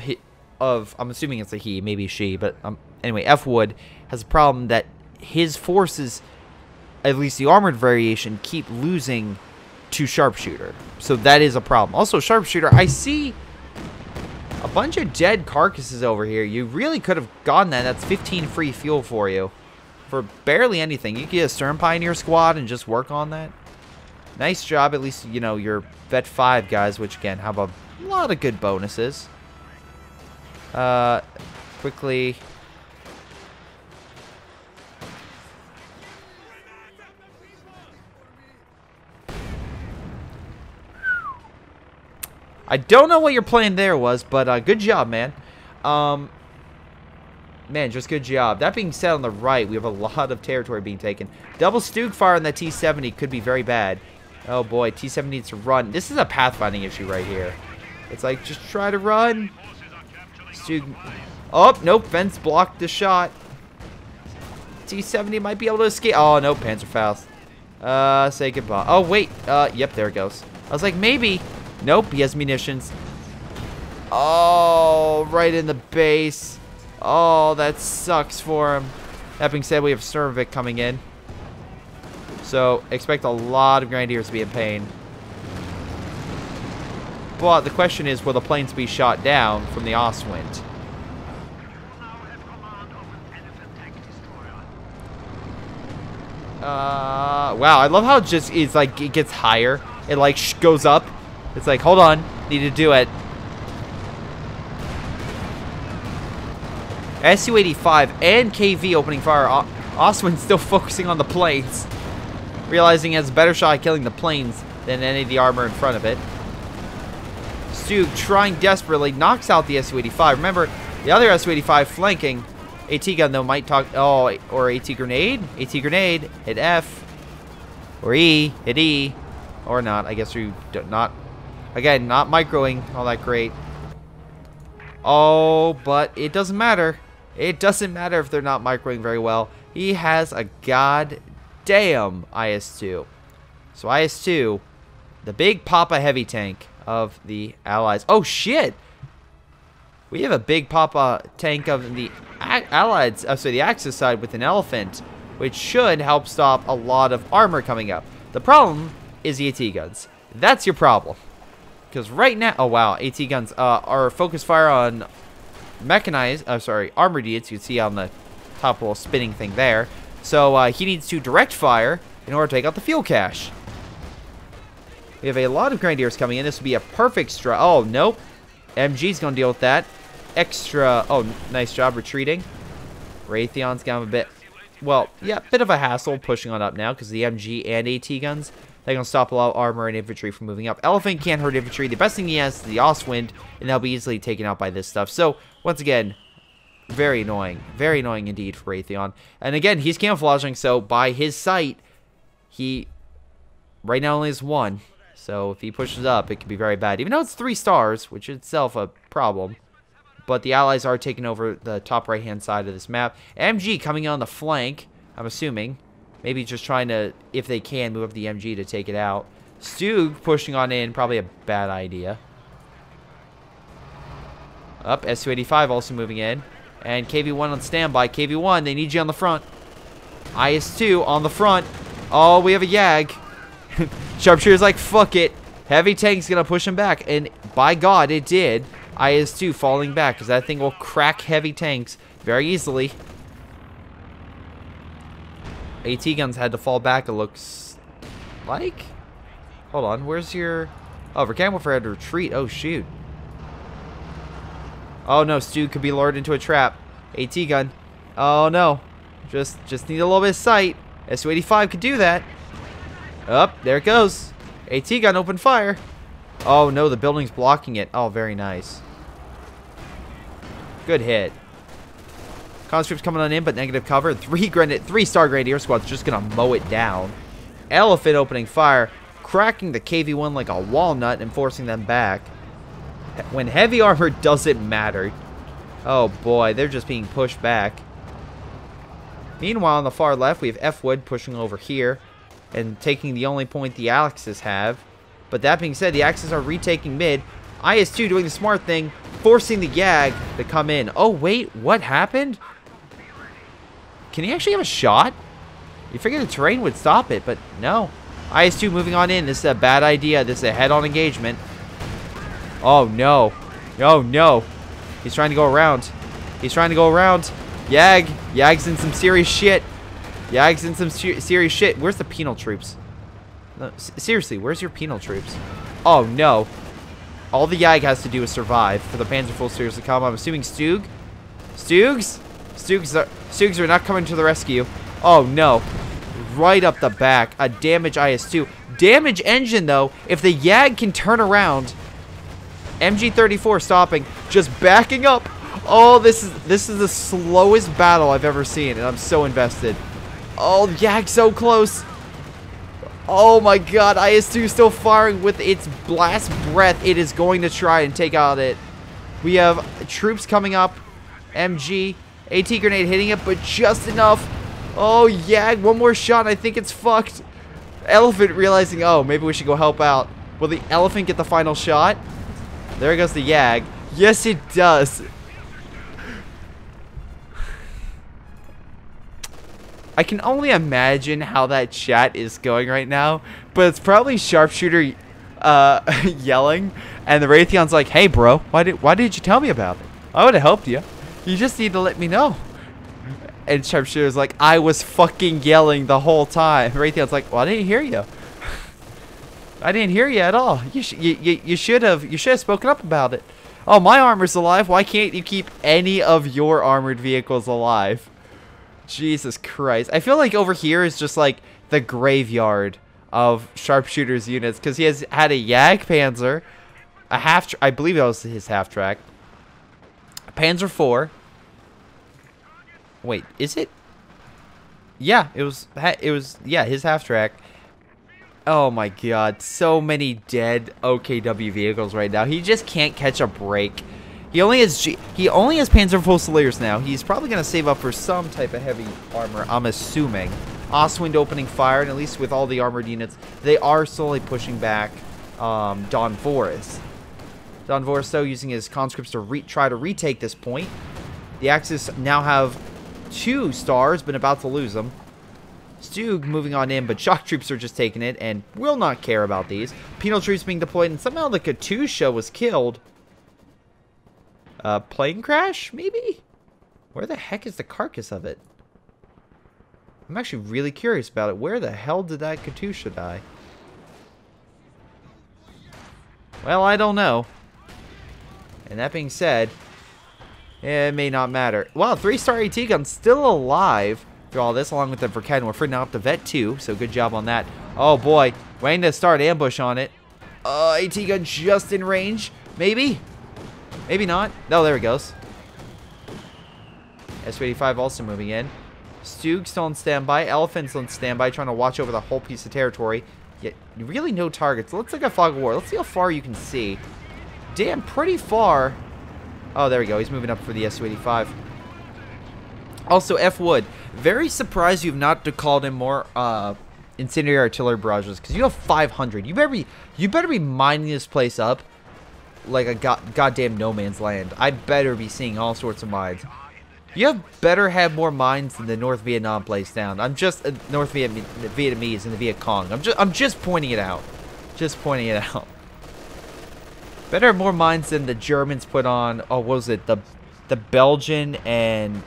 of I'm assuming it's a he, maybe she, but anyway, F. Wood has a problem that his forces, at least the armored variation, keep losing to Sharpshooter. So that is a problem. Also, Sharpshooter, I see a bunch of dead carcasses over here. You really could have gotten that. That's 15 free fuel for you. For barely anything. You could get a Stern Pioneer squad and just work on that. Nice job, at least, you know, your Vet 5 guys, which, again, have a lot of good bonuses. Quickly. I don't know what your plan there was, but good job, man. Man, just good job. That being said, on the right, we have a lot of territory being taken. Double Stug fire on that T-70 could be very bad. Oh boy, T-70 needs to run. This is a pathfinding issue right here. It's like, just try to run. Stug. Oh, nope, fence blocked the shot. T-70 might be able to escape. Oh, no, Panzerfaust. Say goodbye. Oh, wait. Yep, there it goes. I was like, maybe. Nope, he has munitions. Oh, right in the base. Oh, that sucks for him. That being said, we have Cervic coming in. So, expect a lot of Grenadiers to be in pain. But the question is, will the planes be shot down from the Ostwind? Wow, I love how it just is like, it gets higher. It like goes up. It's like, hold on, need to do it. Su-85 and KV opening fire. Ostwind's still focusing on the planes, realizing he has a better shot at killing the planes than any of the armor in front of it. Stug, trying desperately, knocks out the Su-85. Remember, the other Su-85 flanking. AT gun, though, might talk... Oh, or AT grenade. AT grenade. Hit F. Or E. Hit E. Or not. I guess you not... Again, not microing all that great. Oh, but it doesn't matter. It doesn't matter if they're not microing very well. He has a goddamn IS-2. So IS-2, the big Papa heavy tank of the Allies. Oh, shit! We have a big Papa tank of the Allies, sorry, the Axis side with an Elephant, which should help stop a lot of armor coming up. The problem is the AT guns. That's your problem. Because right now, oh wow, AT guns are focus fire on mechanized, armored units. You can see on the top little spinning thing there. So he needs to direct fire in order to take out the fuel cache. We have a lot of Grenadiers coming in. This would be a perfect strike. Oh, nope. MG's going to deal with that. Extra. Oh, nice job retreating. Raytheon's got a bit. Well, yeah, bit of a hassle pushing on up now because the MG and AT guns. They're going to stop a lot of armor and infantry from moving up. Elephant can't hurt infantry. The best thing he has is the Ostwind, and they'll be easily taken out by this stuff. So, once again, very annoying. Very annoying indeed for Raytheon. And again, he's camouflaging, so by his sight, he right now only has 1. So, if he pushes up, it could be very bad. Even though it's 3 stars, which is itself a problem. But the Allies are taking over the top right-hand side of this map. MG coming on the flank, I'm assuming. Maybe just trying to, if they can, move up the MG to take it out. Stug pushing on in, probably a bad idea. Up, Su-85 also moving in. And KV-1 on standby. KV-1, they need you on the front. IS-2 on the front. Oh, we have a YAG. Sharpshooter's like, fuck it. Heavy tank's going to push him back. And by God, it did. IS-2 falling back because that thing will crack heavy tanks very easily. AT guns had to fall back, it looks like. Hold on, where's your... Oh, Volcanic Warfare had to retreat. Oh, shoot. Oh, no, Stu could be lured into a trap. AT gun. Oh, no. Just need a little bit of sight. Su-85 could do that. Up, there it goes. AT gun open fire. Oh, no, the building's blocking it. Oh, very nice. Good hit. Conscripts coming on in, but negative cover. 3-star Grenadier squad's just gonna mow it down. Elephant opening fire, cracking the KV-1 like a walnut and forcing them back. When heavy armor doesn't matter. Oh boy, they're just being pushed back. Meanwhile, on the far left, we have F-Wood pushing over here and taking the only point the Axis have. But that being said, the Axis are retaking mid. IS-2 doing the smart thing, forcing the YAG to come in. Oh, wait, what happened? Can he actually have a shot? You figured the terrain would stop it, but no. IS-2 moving on in. This is a bad idea. This is a head-on engagement. Oh, no. Oh, no. He's trying to go around. He's trying to go around. Yag's in some serious shit. Yag's in some serious shit. Where's the penal troops? No, seriously, where's your penal troops? Oh, no. All the Yag has to do is survive for the Panzer full series to come. I'm assuming Stug? Stugs are not coming to the rescue. Oh, no. Right up the back. A damage IS-2. Damage engine, though. If the Yag can turn around. MG-34 stopping. Just backing up. Oh, this is the slowest battle I've ever seen, and I'm so invested. Oh, Yag's so close. Oh my god, IS-2 still firing with its blast breath. It is going to try and take out it. We have troops coming up. MG. AT grenade hitting it, but just enough. Oh, Yag, one more shot. I think it's fucked. Elephant realizing, oh, maybe we should go help out. Will the Elephant get the final shot? There goes the Yag. Yes, it does. I can only imagine how that chat is going right now, but it's probably Sharpshooter yelling, and the Raytheon's like, "Hey, bro, why did you tell me about it? I would have helped you. You just need to let me know." And Sharpshooter's like, "I was fucking yelling the whole time." Raytheon's like, "Well, I didn't hear you. I didn't hear you at all. You should have spoken up about it. Oh, my armor's alive. Why can't you keep any of your armored vehicles alive?" Jesus Christ. I feel like over here is just like the graveyard of Sharpshooter's units, because he has had a Yag Panzer, I believe that was his half-track, a Panzer IV. Wait, is it? Yeah, it was yeah, his half-track. Oh my god, so many dead OKW vehicles right now. He just can't catch a break. He only has Panzer Fusiliers now. He's probably going to save up for some type of heavy armor, I'm assuming. Oswind opening fire, and at least with all the armored units, they are slowly pushing back Don Forest. Don Forest, though, using his conscripts to try to retake this point. The Axis now have 2 stars, but about to lose them. Stug moving on in, but shock troops are just taking it and will not care about these. Penal troops being deployed, and somehow the Katusha was killed. Plane crash, maybe? Where the heck is the carcass of it? I'm actually really curious about it. Where the hell did that Katusha die? Well, I don't know. And that being said, it may not matter. Wow, 3-star AT gun still alive through all this, along with the Verken. We're now up to Vet 2, so good job on that. Oh boy, waiting to start ambush on it. AT gun just in range, maybe? Maybe not. No, there it goes. Su-85 also moving in. Stug still on standby. Elephant's on standby, trying to watch over the whole piece of territory. Yet, really no targets. It looks like a fog of war. Let's see how far you can see. Damn, pretty far. Oh, there we go. He's moving up for the Su-85. Also, F-Wood. Very surprised you've not called in more incendiary artillery barrages, because you have 500. You better be mining this place up like a goddamn no man's land. I better be seeing all sorts of mines. You better have more mines than the North Vietnam place down. I'm just North Vietnamese and the Viet Cong. I'm just pointing it out. Just pointing it out. Better have more mines than the Germans put on. Oh, what was it? The Belgian and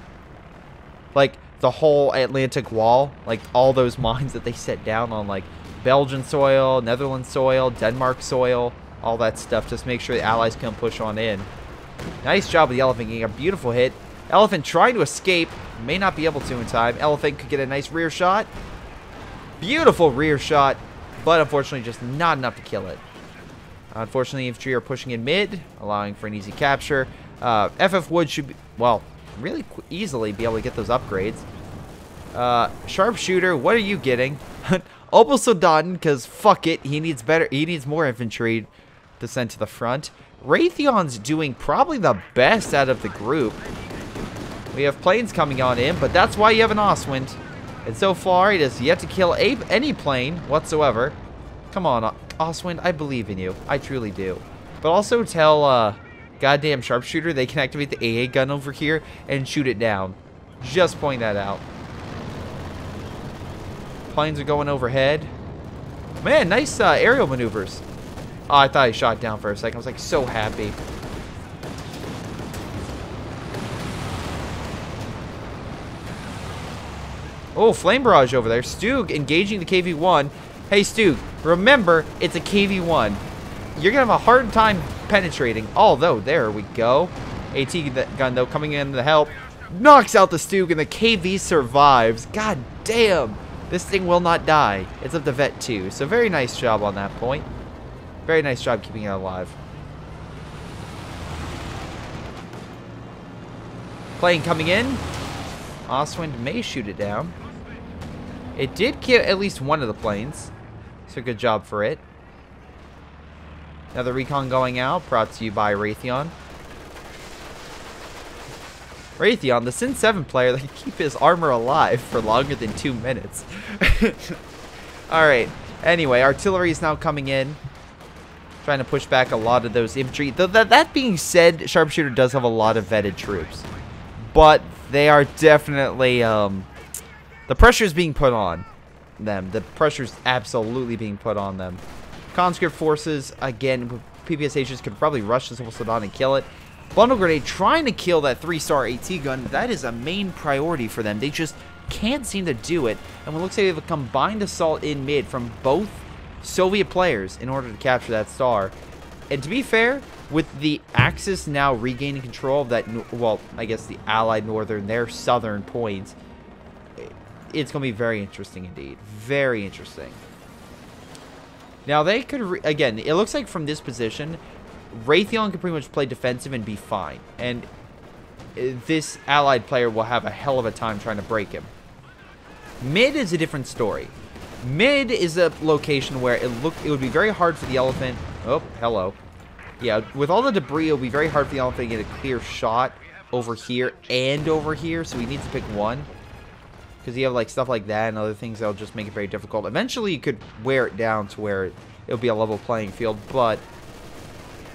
like the whole Atlantic Wall, like all those mines that they set down on like Belgian soil, Netherlands soil, Denmark soil, all that stuff. Just make sure the Allies can push on in. Nice job with the Elephant getting a beautiful hit. Elephant trying to escape. May not be able to in time. Elephant could get a nice rear shot. Beautiful rear shot, but unfortunately just not enough to kill it. Unfortunately, infantry are pushing in mid, allowing for an easy capture. FF Wood should be, well, really easily be able to get those upgrades. Sharpshooter, what are you getting? Obosodan, because fuck it, he needs more infantry to send to the front. Raytheon's doing probably the best out of the group. We have planes coming on in, but that's why you have an Oswind. And so far, it has yet to kill any plane whatsoever. Come on, Oswind, I believe in you. I truly do. But also tell goddamn Sharpshooter they can activate the AA gun over here and shoot it down. Just point that out. Planes are going overhead. Man, nice aerial maneuvers. Oh, I thought he shot down for a second. I was like so happy. Oh, flame barrage over there. Stug engaging the KV-1. Hey, Stug, remember, it's a KV-1. You're going to have a hard time penetrating. Although, there we go. AT gun, though, coming in to help. Knocks out the Stug, and the KV survives. God damn. This thing will not die. It's up to Vet 2. So, very nice job on that point. Very nice job keeping it alive. Plane coming in. Oswind may shoot it down. It did kill at least one of the planes. So good job for it. Another recon going out, brought to you by Raytheon. Raytheon, the Sin 7 player that can keep his armor alive for longer than 2 minutes. Alright, anyway, artillery is now coming in. Trying to push back a lot of those infantry. Though that being said, Sharpshooter does have a lot of vetted troops. But they are definitely, the pressure is being put on them. The pressure is absolutely being put on them. Conscript forces, again, PPSHs could probably rush this Sudan and kill it. Bundle Grenade trying to kill that 3-star AT gun. That is a main priority for them. They just can't seem to do it. And it looks like they have a combined assault in mid from both Soviet players in order to capture that star. And to be fair, with the Axis now regaining control of that, well, I guess the Allied northern, their southern points, it's going to be very interesting indeed. Very interesting. Now, they could, again, it looks like from this position, Raytheon can pretty much play defensive and be fine. And this Allied player will have a hell of a time trying to break him. Mid is a different story. Mid is a location where it would be very hard for the Elephant. Oh, hello. Yeah, with all the debris, it would be very hard for the Elephant to get a clear shot over here and over here. So he needs to pick one. Because you have like stuff like that and other things that'll just make it very difficult. Eventually, you could wear it down to where it'll be a level playing field. But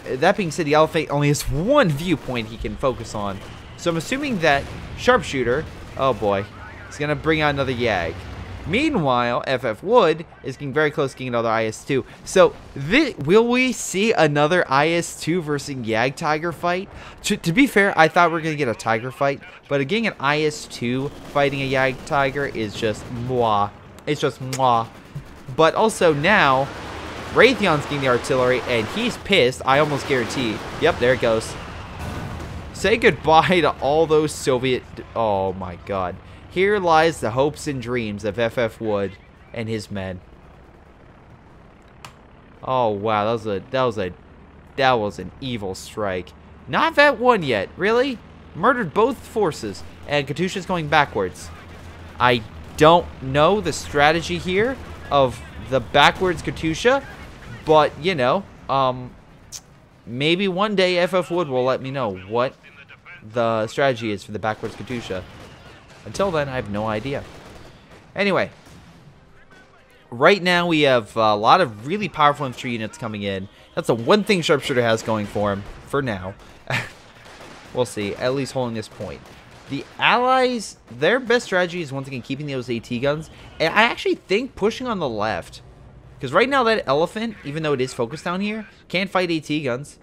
that being said, the Elephant only has one viewpoint he can focus on. So I'm assuming that Sharpshooter, oh boy, is going to bring out another Yag. Meanwhile, FF Wood is getting very close to getting another IS-2. So, will we see another IS-2 versus Yag Tiger fight? To be fair, I thought we were going to get a Tiger fight. But getting an IS-2 fighting a Yag Tiger is just mwah. It's just mwah. But also now, Raytheon's getting the artillery, and he's pissed. I almost guarantee. Yep, there it goes. Say goodbye to all those Soviet... Oh my god. Here lies the hopes and dreams of FF Wood and his men. Oh wow, that was an evil strike. Not that one yet, really? Murdered both forces, and Katyusha's going backwards. I don't know the strategy here of the backwards Katyusha, but you know, maybe one day FF Wood will let me know what the strategy is for the backwards Katyusha. Until then, I have no idea. Anyway, right now we have a lot of really powerful infantry units coming in. That's the one thing Sharpshooter has going for him, for now. We'll see, at least holding this point. The Allies, their best strategy is once again keeping those AT guns. And I actually think pushing on the left. Because right now that Elephant, even though it is focused down here, can't fight AT guns.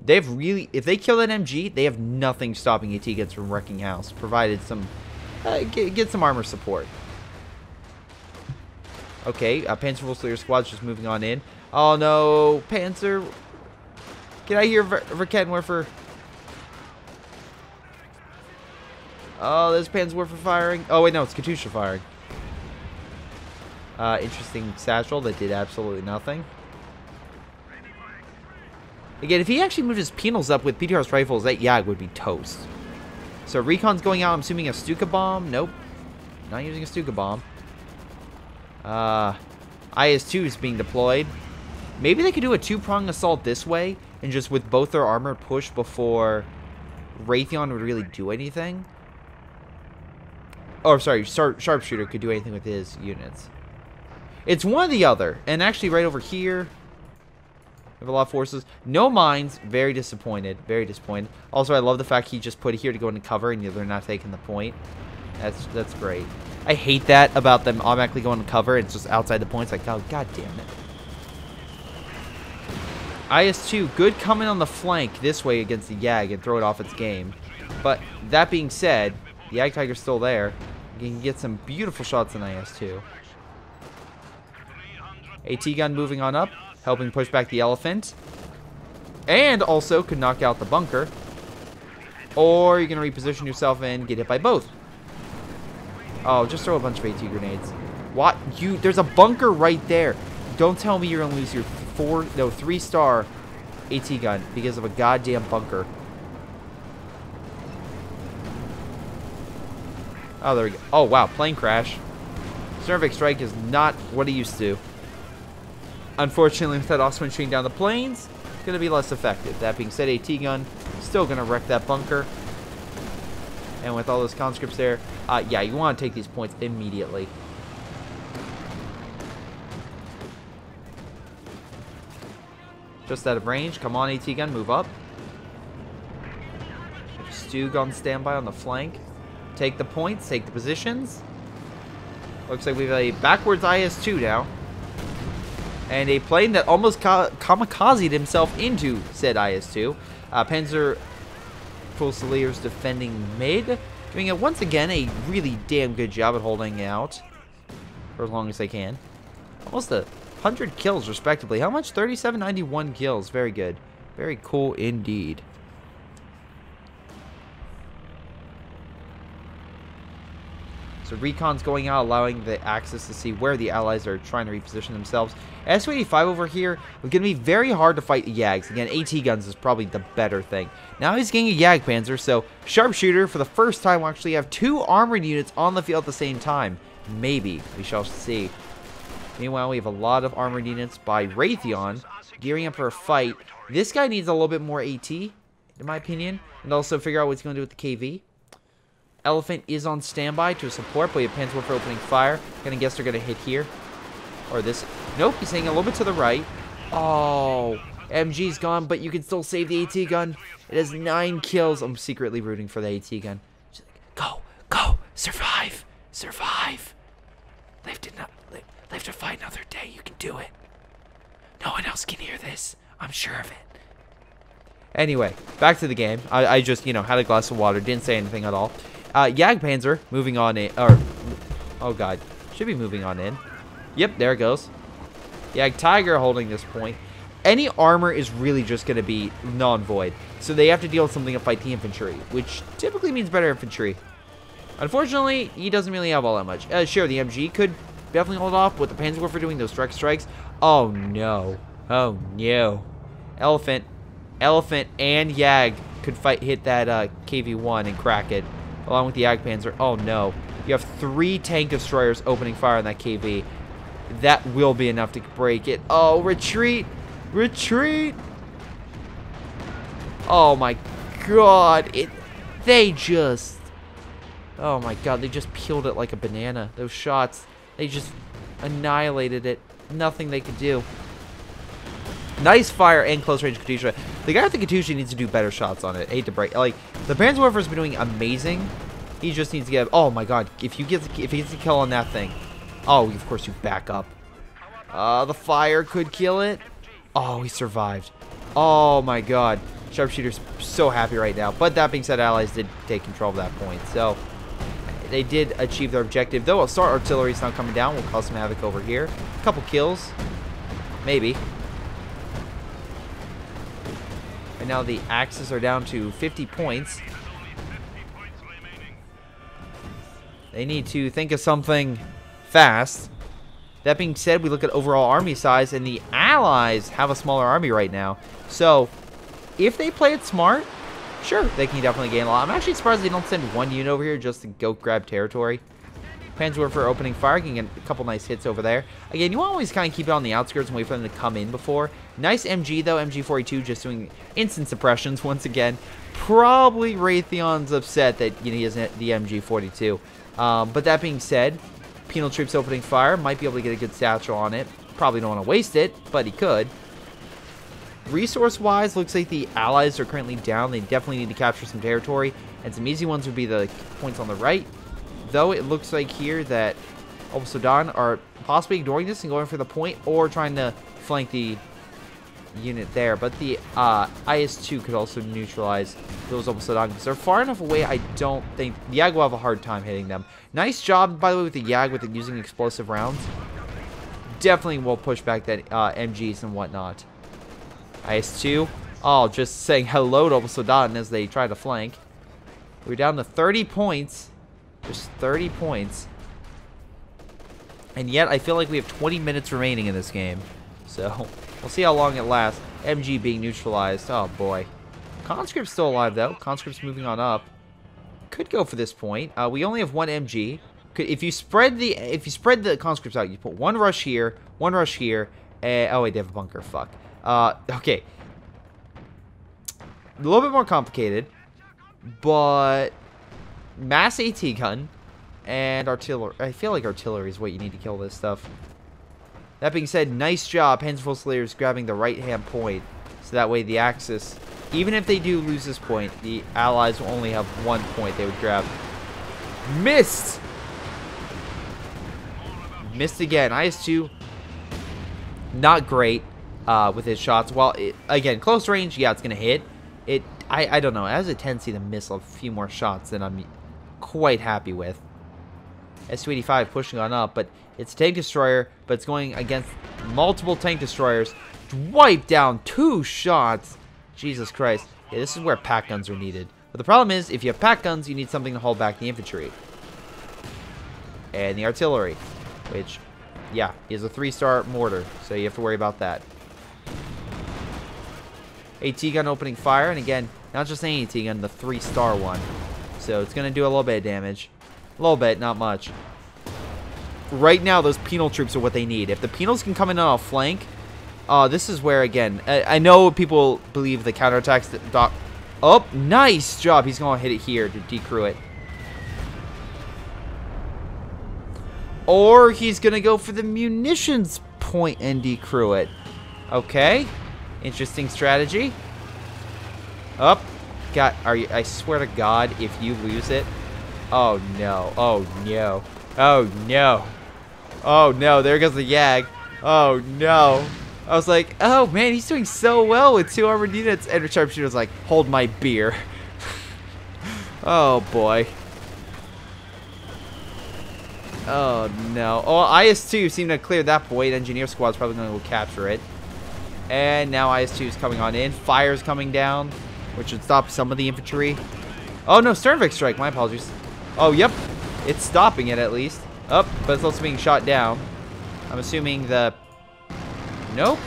They've really, if they kill that MG, they have nothing stopping AT guns from wrecking house, provided some, get some armor support. Okay, Panzer Fusilier squad's just moving on in. Oh no, Panzer, get out of here, Verkenwerfer. Oh, there's Panzerwerfer firing. Oh wait, no, it's Katusha firing. Interesting satchel that did absolutely nothing. Again, if he actually moved his penals up with PTR's rifles, that Yag would be toast. So Recon's going out, I'm assuming a Stuka bomb. Nope. Not using a Stuka bomb. IS-2 is being deployed. Maybe they could do a two-prong assault this way, and just with both their armor push before Raytheon would really do anything. Oh, sorry, Sharpshooter could do anything with his units. It's one or the other. And actually right over here, we have a lot of forces. No mines. Very disappointed. Very disappointed. Also, I love the fact he just put it here to go into cover and they're not taking the point. That's great. I hate that about them automatically going to cover. It's just outside the points. Like, oh, god damn it. IS-2, good coming on the flank this way against the Yag and throw it off its game. But that being said, the Yag Tiger's still there. You can get some beautiful shots in IS-2. AT gun moving on up, helping push back the Elephant. And also could knock out the bunker. Or you're going to reposition yourself and get hit by both. Oh, just throw a bunch of AT grenades. What? There's a bunker right there. Don't tell me you're going to lose your 3-star AT gun because of a goddamn bunker. Oh, there we go. Oh, wow. Plane crash. Cervix strike is not what it used to. Unfortunately, with that Osman shooting down the planes, it's going to be less effective. That being said, AT gun still going to wreck that bunker. And with all those conscripts there, yeah, you want to take these points immediately. Just out of range. Come on, AT gun, move up. Stug on standby on the flank. Take the points, take the positions. Looks like we have a backwards IS-2 now. And a plane that almost kamikazed himself into said IS-2. Panzer Fusilier's defending mid. Doing it once again a really damn good job at holding out. For as long as they can. Almost 100 kills respectively. How much? 3791 kills. Very good. Very cool indeed. So Recon's going out, allowing the Axis to see where the Allies are trying to reposition themselves. S-285 over here is going to be very hard to fight the Yags. Again, AT guns is probably the better thing. Now he's getting a Yag Panzer, so Sharpshooter, for the first time, will actually have 2 armored units on the field at the same time. Maybe. We shall see. Meanwhile, we have a lot of armored units by Raytheon gearing up for a fight. This guy needs a little bit more AT, in my opinion, and also figure out what he's going to do with the KV. Elephant is on standby to support, but we have Panzerwerfer opening fire. Gonna guess they're gonna hit here. Or this. Nope, he's hanging a little bit to the right. Oh, MG's gone, but you can still save the AT gun. It has 9 kills. I'm secretly rooting for the AT gun. She's like, go, go, survive, survive. They have to fight another day. You can do it. No one else can hear this. I'm sure of it. Anyway, back to the game. I just, you know, had a glass of water. Didn't say anything at all. Jagdpanzer moving on in, or, oh god, should be moving on in. Yep, there it goes. Yag Tiger holding this point. Any armor is really just going to be non-void, so they have to deal with something to fight the infantry, which typically means better infantry. Unfortunately, he doesn't really have all that much. Sure, the MG could definitely hold off with the Panzerwerfer doing those direct strikes. Oh no, oh no. Elephant and Yag could hit that KV-1 and crack it. Along with the Jagdpanzer. Oh no. You have 3 tank destroyers opening fire on that KV. That will be enough to break it. Oh, retreat! Retreat! Oh my god. They just... Oh my god, they just peeled it like a banana. Those shots. They just annihilated it. Nothing they could do. Nice fire and close range Katusha. The guy with the Katusha needs to do better shots on it. I hate to break. Like, the Panzerwerfer's been doing amazing. He just needs to get... Oh my god. If he gets a kill on that thing. Oh, of course you back up. The fire could kill it. Oh, he survived. Oh my god. Sharpshooter's so happy right now. But that being said, Allies did take control of that point. So they did achieve their objective. Though Star Artillery's now coming down. We'll cause some havoc over here. A couple kills. Maybe. And now the Axis are down to 50 points. They need to think of something fast. That being said, we look at overall army size, and the Allies have a smaller army right now. So, if they play it smart, sure, they can definitely gain a lot. I'm actually surprised they don't send one unit over here just to go grab territory. Panzerwerfer opening fire, can get a couple nice hits over there. Again, you want to always kind of keep it on the outskirts and wait for them to come in before. Nice MG, though. MG42 just doing instant suppressions once again. Probably Raytheon's upset that he isn't the MG42. But that being said, Penal Troops opening fire. Might be able to get a good satchel on it. Probably don't want to waste it, but he could. Resource-wise, looks like the Allies are currently down. They definitely need to capture some territory. And some easy ones would be the points on the right. Though it looks like here that Sudan are possibly ignoring this and going for the point or trying to flank the unit there. But the IS-2 could also neutralize those Sudan because they're far enough away. I don't think the YAG will have a hard time hitting them. Nice job, by the way, with the YAG with using explosive rounds. Definitely will push back that MGs and whatnot. IS-2, just saying hello to Sudan as they try to flank. We're down to 30 points. Just 30 points. And yet, I feel like we have 20 minutes remaining in this game. So, we'll see how long it lasts. MG being neutralized. Oh, boy. Conscript's still alive, though. Conscript's moving on up. Could go for this point. We only have one MG. If you spread the conscripts out, you put one rush here, oh, wait, they have a bunker. Fuck. Okay. A little bit more complicated, but mass AT gun and artillery. I feel like artillery is what you need to kill this stuff. That being said, nice job, Panzer Slayers grabbing the right-hand point, so that way the Axis, even if they do lose this point, the Allies will only have one point they would grab. Missed! Missed again. IS-2, not great with his shots. Well, again, close range, yeah, it's going to hit. I don't know. It has a tendency to miss a few more shots than I'm quite happy with. S-285 pushing on up, but it's a tank destroyer, but it's going against multiple tank destroyers. Wipe down 2 shots. Jesus Christ. Yeah, this is where pack guns are needed. But the problem is, if you have pack guns, you need something to hold back the infantry. And the artillery, which, yeah, is a 3-star mortar, so you have to worry about that. AT gun opening fire, and again, not just any AT gun, the 3-star one. So it's going to do a little bit of damage. A little bit, not much. Right now, those penal troops are what they need. If the penals can come in on a flank, this is where, again, I know people believe the counterattacks that oh, nice job. He's going to hit it here to decrew it. Or he's going to go for the munitions point and decrew it. Okay. Interesting strategy. Up. God, I swear to God, if you lose it. Oh, no. Oh, no. Oh, no. Oh, no. There goes the YAG. Oh, no. I was like, oh, man, he's doing so well with 2 armored units. And the sharpshooter's like, hold my beer. Oh, boy. Oh, no. Oh, IS-2 seemed to clear that point. Engineer squad's probably going to go capture it. And now IS-2 is coming on in. Fire's coming down, which should stop some of the infantry. Oh, no, Sternvik strike. My apologies. Oh, yep. It's stopping it, at least. Up, but it's also being shot down. I'm assuming the... Nope.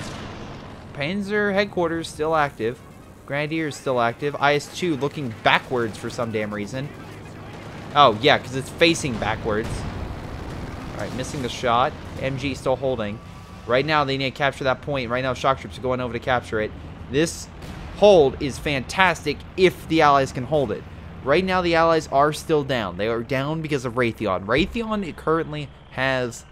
Panzer headquarters still active. Grenadier is still active. IS-2 looking backwards for some damn reason. Oh, yeah, because it's facing backwards. Alright, missing the shot. MG still holding. Right now, they need to capture that point. Right now, shock troops are going over to capture it. This hold is fantastic if the Allies can hold it. Right now, the Allies are still down. They are down because of Raytheon. Raytheon currently has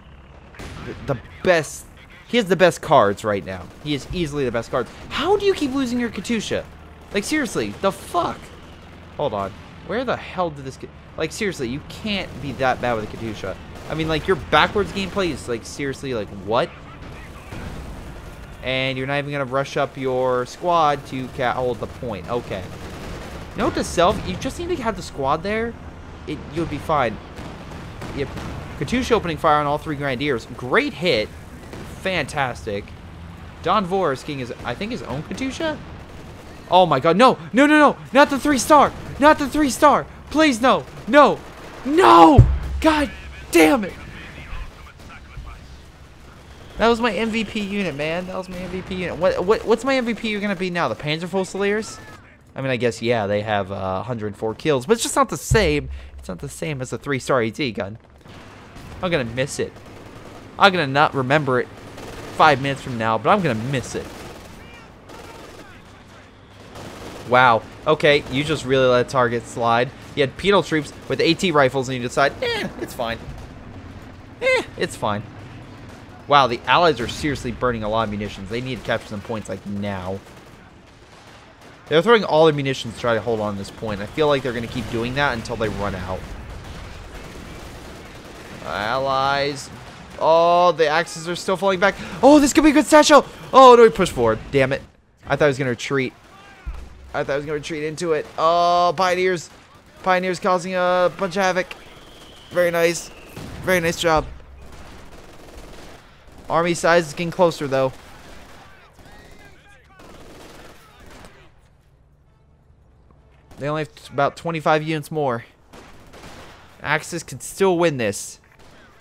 the best... He has the best cards right now. He is easily the best cards. How do you keep losing your Katusha? Like, seriously, the fuck? Hold on. Where the hell did this... Like, seriously, you can't be that bad with a Katusha. I mean, like, your backwards gameplay is, like, seriously, like, what? And you're not even going to rush up your squad to hold the point. Okay. Note to self, you just need to have the squad there. You'll be fine. Yep. Katusha opening fire on all 3 Grenadiers. Great hit. Fantastic. Don Vor is getting I think, his own Katusha? Oh my god, no! No, no, no! Not the 3-star! Not the 3-star! Please, no! No! No! God damn it! That was my MVP unit, man. That was my MVP unit. What's my MVP gonna be now? The Panzerfusiliers? I mean, I guess, yeah, they have 104 kills, but it's just not the same. It's not the same as a 3-star AT gun. I'm gonna miss it. I'm gonna not remember it 5 minutes from now, but I'm gonna miss it. Wow. Okay, you just really let a target slide. You had penal troops with AT rifles, and you decide, it's fine. It's fine. Wow, the Allies are seriously burning a lot of munitions. They need to capture some points, like, now. They're throwing all their munitions to try to hold on to this point. I feel like they're going to keep doing that until they run out. Allies. Oh, the Axis are still falling back. Oh, this could be a good satchel. Oh, no, he pushed forward. Damn it. I thought he was going to retreat. I thought I was going to retreat into it. Oh, Pioneers. Pioneers causing a bunch of havoc. Very nice. Very nice job. Army size is getting closer, though. They only have about 25 units more. Axis could still win this.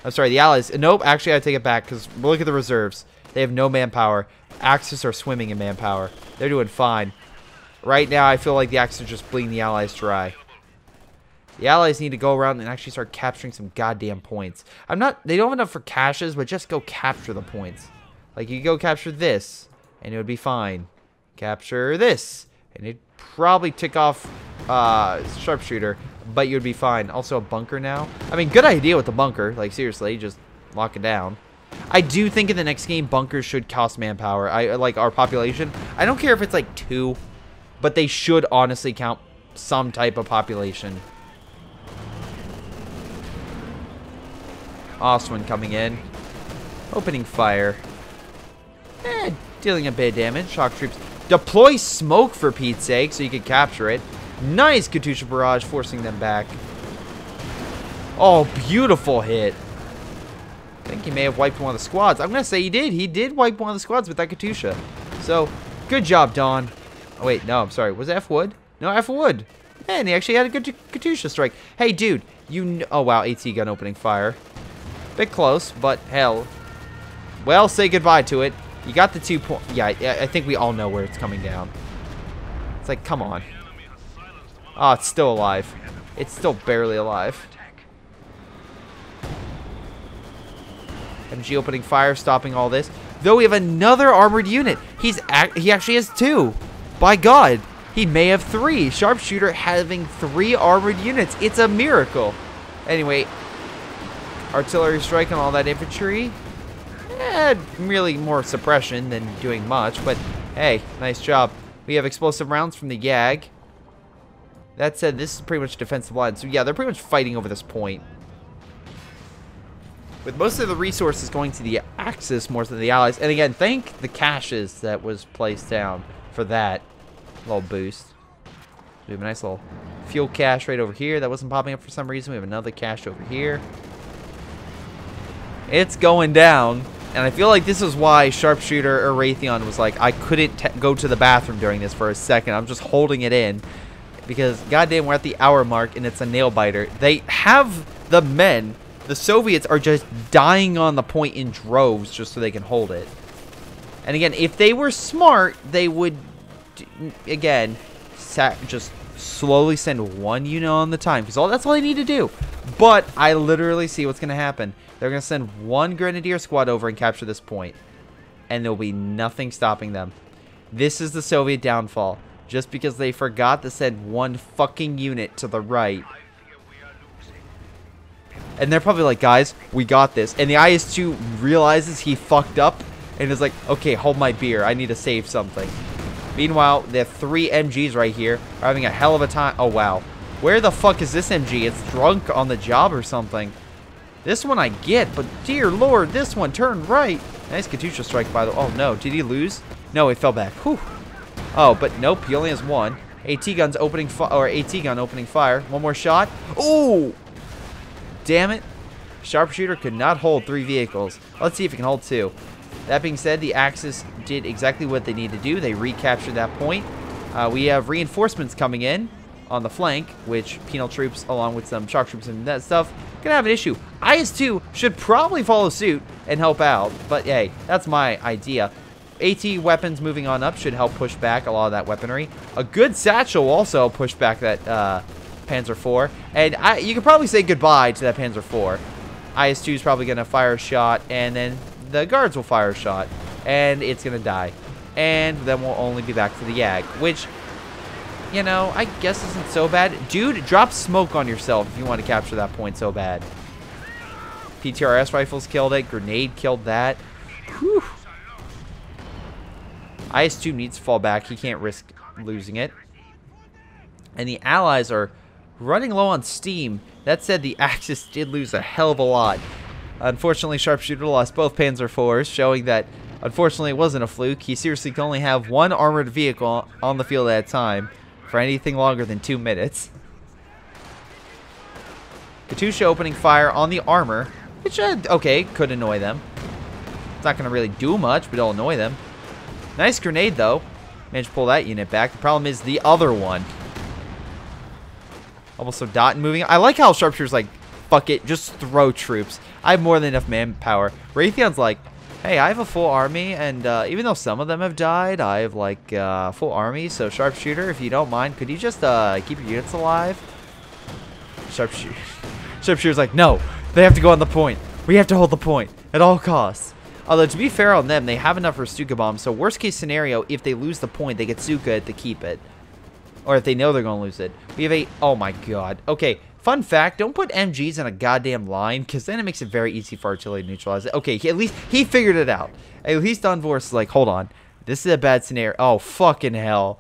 I'm sorry, the Allies. Nope, actually, I take it back, because look at the reserves. They have no manpower. Axis are swimming in manpower. They're doing fine. Right now, I feel like the Axis are just bleeding the Allies dry. The Allies need to go around and actually start capturing some goddamn points. They don't have enough for caches, but just go capture the points. Like, you go capture this, and it would be fine. Capture this, and it'd probably tick off sharpshooter, but you'd be fine. Also, a bunker now. I mean, good idea with the bunker. Like, seriously, just lock it down. I do think in the next game, bunkers should cost manpower. Like, our population. I don't care if it's, like, 2, but they should honestly count some type of population. Oswin coming in. Opening fire. Dealing a bit of damage. Shock troops. Deploy smoke, for Pete's sake, so you can capture it. Nice Katusha barrage, forcing them back. Oh, beautiful hit. I think he may have wiped one of the squads. I'm going to say he did. He did wipe one of the squads with that Katusha. So, good job, Dawn. Oh, wait, no, I'm sorry. Was it F. Wood? No, F. Wood. Man, he actually had a good Katusha strike. Hey, dude, oh, wow, AT gun opening fire. Bit close, but hell. Well, say goodbye to it. You got the 2 points. Yeah, I think we all know where it's coming down. It's like, come on. Oh, it's still alive. It's still barely alive. MG opening fire, stopping all this. Though we have another armored unit. He actually has 2. By God, he may have 3. Sharpshooter having 3 armored units. It's a miracle. Anyway, artillery strike on all that infantry. Really more suppression than doing much, but hey, nice job. We have explosive rounds from the YAG. That said, this is pretty much defensive line. So yeah, they're pretty much fighting over this point. With most of the resources going to the Axis more than the Allies. And again, thank the caches that was placed down for that little boost. We have a nice little fuel cache right over here that wasn't popping up for some reason. We have another cache over here. It's going down. And I feel like this is why Sharpshooter or Raytheon was like, I couldn't go to the bathroom during this for a second. I'm just holding it in. Because, goddamn, we're at the hour mark and it's a nail biter. They have the men. The Soviets are just dying on the point in droves just so they can hold it. And again, if they were smart, they would, again, just slowly send 1 unit on the time. Because that's all they need to do. But I literally see what's going to happen. They're going to send 1 Grenadier squad over and capture this point. And there'll be nothing stopping them. This is the Soviet downfall. Just because they forgot to send 1 fucking unit to the right. And they're probably like, guys, we got this. And the IS-2 realizes he fucked up. And is like, okay, hold my beer. I need to save something. Meanwhile, the 3 MGs right here are having a hell of a time. Oh, wow. Where the fuck is this MG? It's drunk on the job or something. This one I get, but dear lord, this one turned right. Nice Katusha strike, by the way. Oh, no. Did he lose? No, he fell back. Whew. Oh, but nope. He only has one. AT gun's opening or AT gun opening fire. One more shot. Ooh! Damn it. Sharpshooter could not hold 3 vehicles. Let's see if he can hold 2. That being said, the Axis did exactly what they needed to do. They recaptured that point. We have reinforcements coming in on the flank, which penal troops, along with some shock troops and that stuff, gonna have an issue. IS-2 should probably follow suit and help out, but hey, that's my idea. AT weapons moving on up should help push back a lot of that weaponry. A good satchel also push back that Panzer IV, and you could probably say goodbye to that Panzer IV. IS-2 is probably gonna fire a shot, and then the guards will fire a shot, and it's gonna die. And then we'll only be back to the YAG, which, you know, I guess isn't so bad. Dude, drop smoke on yourself if you want to capture that point so bad. PTRS rifles killed it. Grenade killed that. Whew. IS-2 needs to fall back. He can't risk losing it. And the Allies are running low on steam. That said, the Axis did lose a hell of a lot. Unfortunately, Sharpshooter lost both Panzer IVs, showing that, unfortunately, it wasn't a fluke. He seriously can only have one armored vehicle on the field at a time for anything longer than 2 minutes. Katusha opening fire on the armor, which, okay, could annoy them. It's not going to really do much, but it'll annoy them. Nice grenade, though. Managed to pull that unit back. The problem is the other one. Also, Dot moving. I like how Sharpshooter's like, fuck it, just throw troops. I have more than enough manpower. Raytheon's like, hey, I have a full army, and even though some of them have died, I have like full army. So Sharpshooter, if you don't mind, could you just keep your units alive? Sharpshooter's like, no, they have to go on the point. We have to hold the point at all costs. Although, to be fair on them, they have enough for Stuka bombs. So worst case scenario, if they lose the point, they get Stuka to keep it. Or if they know they're going to lose it. We have a... Oh, my God. Okay, fun fact. Don't put MGs in a goddamn line, because then it makes it very easy for artillery to neutralize it. Okay, at least he figured it out. At least Don Voris is like, hold on. This is a bad scenario. Oh, fucking hell.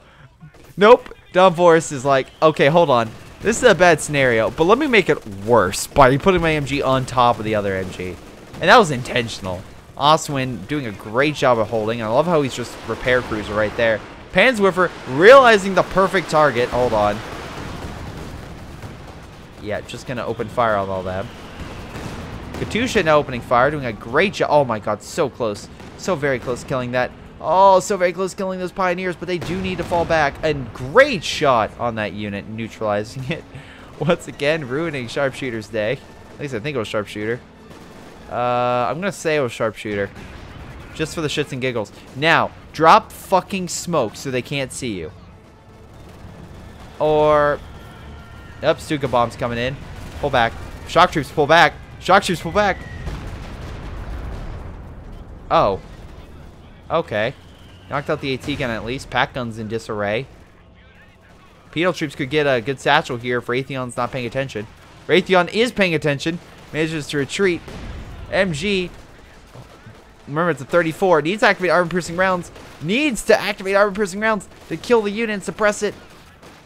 Nope. Don Voris is like, okay, hold on. This is a bad scenario, but let me make it worse by putting my MG on top of the other MG. And that was intentional. Oswin doing a great job of holding. I love how he's just repair cruiser right there. Panzerwürfer realizing the perfect target. Hold on. Yeah, just going to open fire on all them. Katusha now opening fire, doing a great job. Oh my god, so close. So very close killing that. Oh, so very close killing those pioneers, but they do need to fall back. And great shot on that unit, neutralizing it. Once again, ruining Sharpshooter's day. At least I think it was Sharpshooter. I'm going to say it was Sharpshooter. Just for the shits and giggles. Now, drop fucking smoke so they can't see you. Or... Yep, Stuka bombs coming in. Pull back. Shock troops, pull back. Shock troops, pull back. Oh. Okay. Knocked out the AT gun at least. Pack gun's in disarray. Penal troops could get a good satchel here if Raytheon's not paying attention. Raytheon is paying attention. Manages to retreat. MG... Remember, it's a 34. Needs to activate armor-piercing rounds. Needs to activate armor-piercing rounds to kill the unit and suppress it.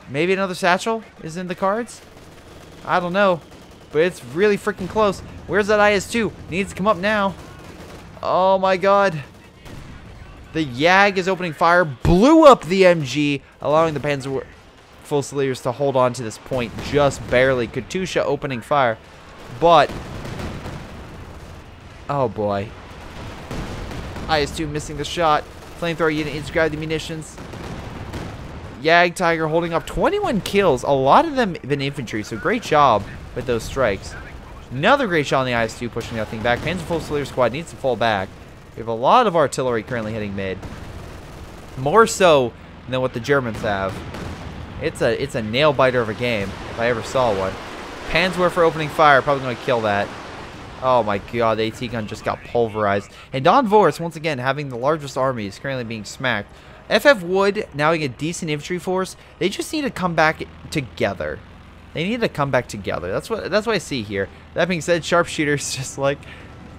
Maybe another satchel is in the cards? I don't know. But it's really freaking close. Where's that IS-2? Needs to come up now. Oh, my God. The YAG is opening fire. Blew up the MG, allowing the Panzer Fusiliers to hold on to this point just barely. Katusha opening fire. But... Oh, boy. IS-2 missing the shot. Flamethrower unit needs to grab the munitions. YAG Tiger holding up 21 kills. A lot of them been infantry, so great job with those strikes. Another great shot on the IS-2 pushing that thing back. Panzer Fusilier squad needs to fall back. We have a lot of artillery currently hitting mid. More so than what the Germans have. It's a nail biter of a game if I ever saw one. Panzerwürfer opening fire, probably going to kill that. Oh my god, the AT gun just got pulverized. And Don Voris, once again, having the largest army, is currently being smacked. FF Wood, now having a decent infantry force, they just need to come back together. They need to come back together. That's what I see here. That being said, Sharpshooter's just like,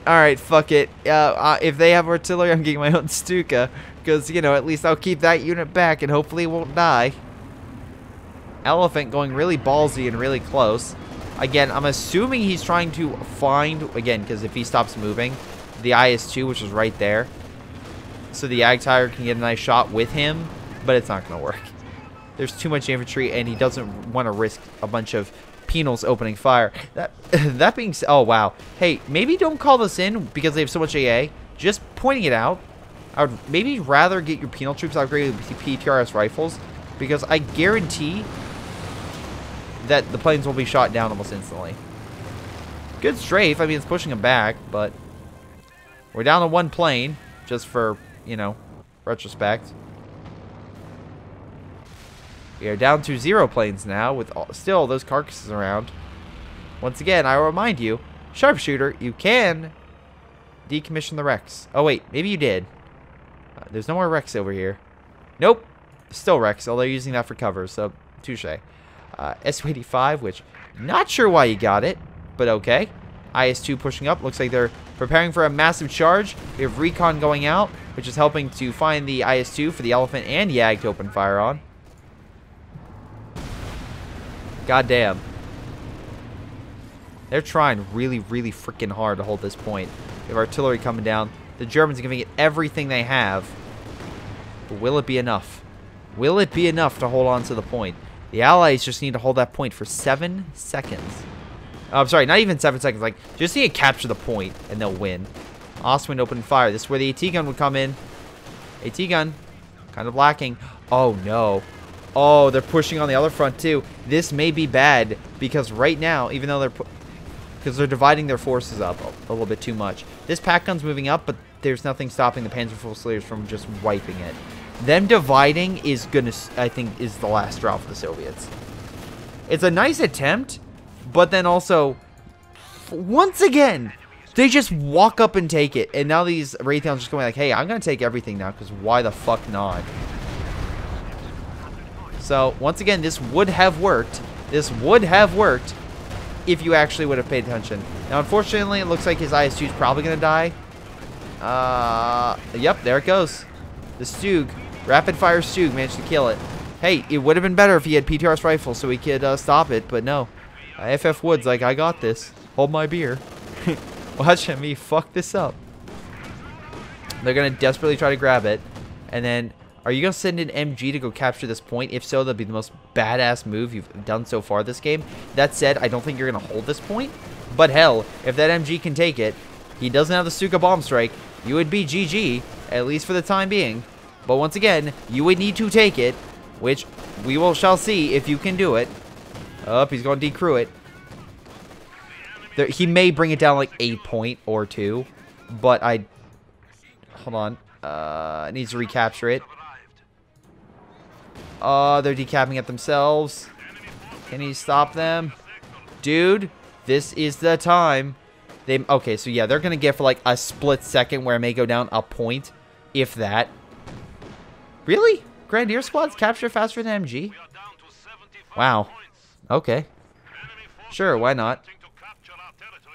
alright, fuck it. If they have artillery, I'm getting my own Stuka. Because, you know, at least I'll keep that unit back and hopefully it won't die. Elephant going really ballsy and really close. Again, I'm assuming he's trying to find, again, because if he stops moving, the IS-2, which is right there. So the Ag Tiger can get a nice shot with him, but it's not going to work. There's too much infantry, and he doesn't want to risk a bunch of penals opening fire. That being said, oh wow. Hey, maybe don't call this in because they have so much AA. Just pointing it out. I would maybe rather get your penal troops upgraded with PTRS rifles, because I guarantee that the planes will be shot down almost instantly. Good strafe. I mean, it's pushing them back, but we're down to one plane, just for, you know, retrospect. We are down to 0 planes now, with still those carcasses around. Once again, I will remind you, sharpshooter, you can decommission the wrecks. Oh wait, maybe you did. There's no more wrecks over here. Nope, still wrecks, although they're using that for cover, so touche. Su-85, which, not sure why you got it, but okay. IS-2 pushing up, looks like they're preparing for a massive charge. We have recon going out, which is helping to find the IS-2 for the Elephant and Yag to open fire on. God damn. They're trying really, really freaking hard to hold this point. We have artillery coming down. The Germans are giving it everything they have. But will it be enough? Will it be enough to hold on to the point? The Allies just need to hold that point for 7 seconds. Oh, I'm sorry, not even 7 seconds. Like, just need to capture the point, and they'll win. Ostwind open fire. This is where the AT gun would come in. AT gun. Kind of lacking. Oh, no. Oh, they're pushing on the other front, too. This may be bad, because right now, even though they're dividing their forces up a little bit too much. This pack gun's moving up, but there's nothing stopping the Panzerfusiliers from just wiping it. Them dividing is gonna, I think, is the last straw for the Soviets. It's a nice attempt, but then also, once again, they just walk up and take it. And now these Raytheons just going like, hey, I'm gonna take everything now, because why the fuck not? So, once again, this would have worked. This would have worked if you actually would have paid attention. Now, unfortunately, it looks like his IS-2 is probably going to die. Yep, there it goes. The Stug, rapid-fire Stug, managed to kill it. Hey, it would have been better if he had PTRS rifles so he could stop it, but no. FF Wood's like, I got this. Hold my beer. Watch me fuck this up. They're going to desperately try to grab it, and then... Are you going to send an MG to go capture this point? If so, that'd be the most badass move you've done so far this game. That said, I don't think you're going to hold this point. But hell, if that MG can take it, he doesn't have the Stuka bomb strike, you would be GG, at least for the time being. But once again, you would need to take it, which we shall see if you can do it. He's going to decrew it. He may bring it down like a point or two, but hold on. Needs to recapture it. Oh, they're decapping it themselves. Can he stop them? Dude, this is the time. Okay, so yeah, they're going to get for like a split second where it may go down a point, if that. Really? Grenadier squads capture faster than MG? Wow. Okay. Sure, why not?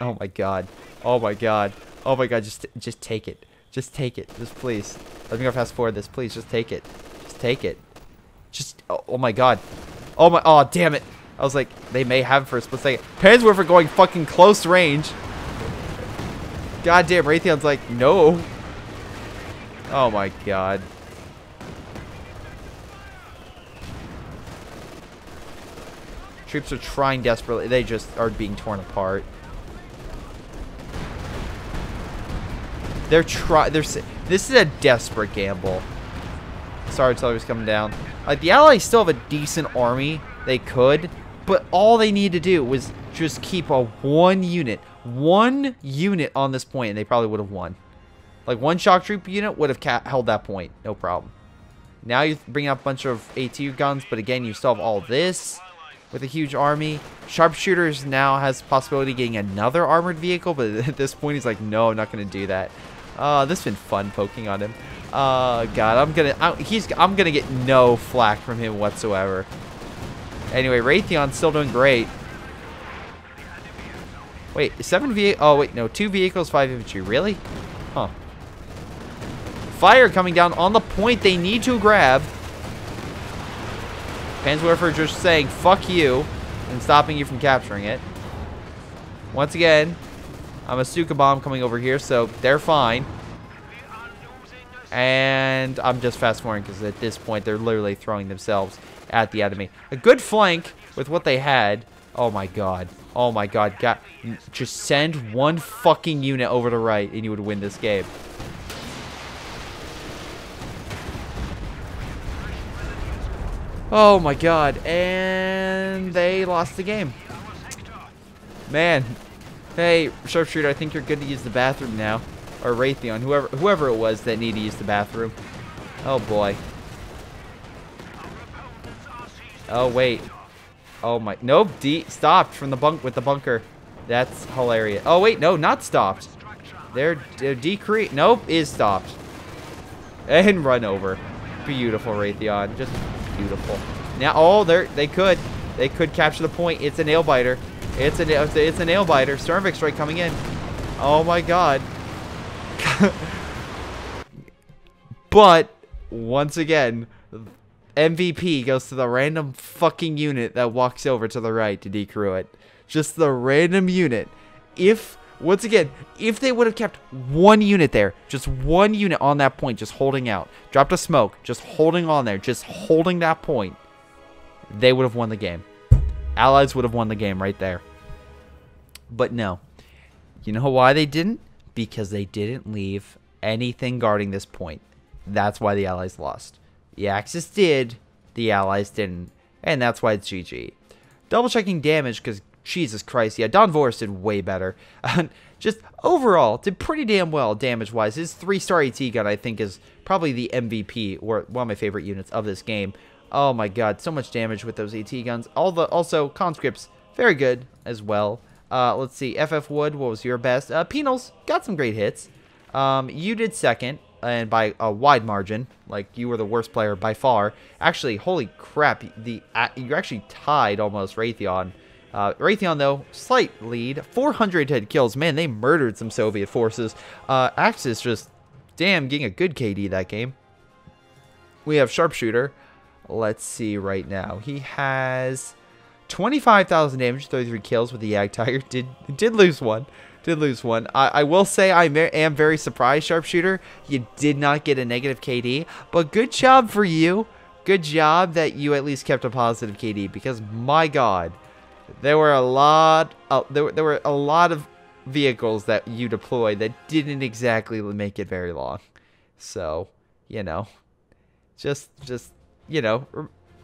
Oh my god. Oh my god. Oh my god, just take it. Just take it. Just please. Let me go fast forward this. Please, just take it. Just take it. Just, oh my god. Oh damn it. I was like, they may have it for a split second. Panzerwerfer going fucking close range. Goddamn, Raytheon's like, no. Oh my god. Troops are trying desperately. They just are being torn apart. This is a desperate gamble. Star artillery's coming down. Like, the Allies still have a decent army. They could. But all they need to do was just keep one unit on this point, and they probably would have won. Like, one shock troop unit would have held that point. No problem. Now you bring up a bunch of AT guns, but again, you still have all this with a huge army. Sharpshooters now has the possibility of getting another armored vehicle, but at this point, he's like, no, I'm not going to do that. This has been fun poking on him. God, I'm gonna get no flack from him whatsoever. Anyway, Raytheon's still doing great. Wait, 7 vehicles? Oh wait, no, 2 vehicles, 5 infantry. Really? Huh. Fire coming down on the point they need to grab. Panzerwerfer just saying fuck you and stopping you from capturing it. Once again, I'm a Stuka bomb coming over here, so they're fine. And I'm just fast forwarding because at this point they're literally throwing themselves at the enemy. A good flank with what they had. Oh my god. Oh my god. Just send one fucking unit over to right and you would win this game. Oh my god. And they lost the game. Man. Hey, Sharpshooter, I think you're good to use the bathroom now. Or Raytheon, whoever it was that needed to use the bathroom. Oh boy. Oh wait. Oh my. Nope. Stopped from the with the bunker. That's hilarious. Oh wait, no, not stopped. They're decreased. Nope, is stopped. And run over. Beautiful, Raytheon. Just beautiful. Now, oh, they could capture the point. It's a nail biter. It's a nail biter. Stormvic strike coming in. Oh my god. But once again, MVP goes to the random fucking unit that walks over to the right to decrew it. Just the random unit. Once again, if they would have kept one unit there, just one unit on that point, just holding out, dropped a smoke, just holding on there, just holding that point, they would have won the game. Allies would have won the game right there. But no. You know why they didn't? Because they didn't leave anything guarding this point. That's why the Allies lost. The Axis did, the Allies didn't. And that's why it's GG. Double checking damage, because Jesus Christ, yeah, Don Voris did way better. Just overall, did pretty damn well damage-wise. His 3-star AT gun, I think, is probably the MVP, or one of my favorite units of this game. Oh my god, so much damage with those AT guns. Also, conscripts, very good as well. Let's see, FF Wood, what was your best? Penals, got some great hits. You did second, and by a wide margin. Like, you were the worst player by far. Actually, holy crap, you're actually tied almost, Raytheon. Raytheon, though, slight lead. 400 head kills. Man, they murdered some Soviet forces. Axis just, damn, getting a good KD that game. We have Sharpshooter. Let's see right now. He has 25,000 damage, 33 kills with the Yag Tiger. Did lose one. I will say I am very surprised, Sharpshooter. You did not get a negative KD, but good job for you. Good job that you at least kept a positive KD, because my god, there were a lot of vehicles that you deployed that didn't exactly make it very long. So, you know, just you know,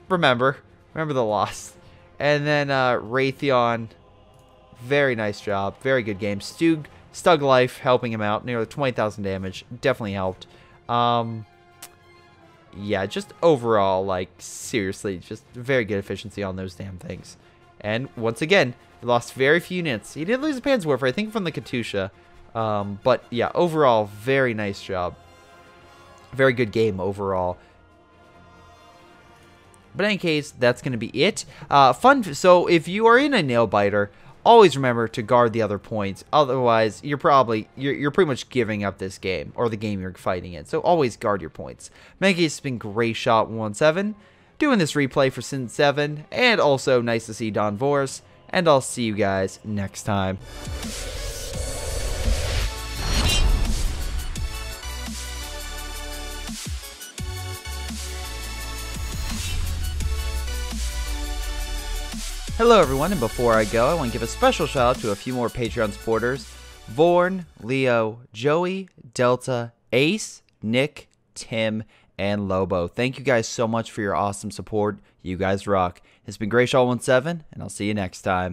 remember the loss. And then Raytheon, very nice job, very good game. Stug Life helping him out, nearly 20,000 damage, definitely helped. Yeah, just overall, like, seriously, just very good efficiency on those damn things. And once again, he lost very few units. He did lose a Panzerwerfer, I think, from the Katusha. But yeah, overall, very nice job. Very good game overall. But in any case, that's going to be it. Fun. So if you are in a nail biter, always remember to guard the other points. Otherwise, you're pretty much giving up this game, or the game you're fighting in. So always guard your points. In any case, it's been Greyshot17 doing this replay for Sin 7, and also nice to see Don Voris. And I'll see you guys next time. Hello everyone, and before I go, I want to give a special shout out to a few more Patreon supporters. Vorn, Leo, Joey, Delta, Ace, Nick, Tim, and Lobo. Thank you guys so much for your awesome support. You guys rock. It's been Greyshot17, and I'll see you next time.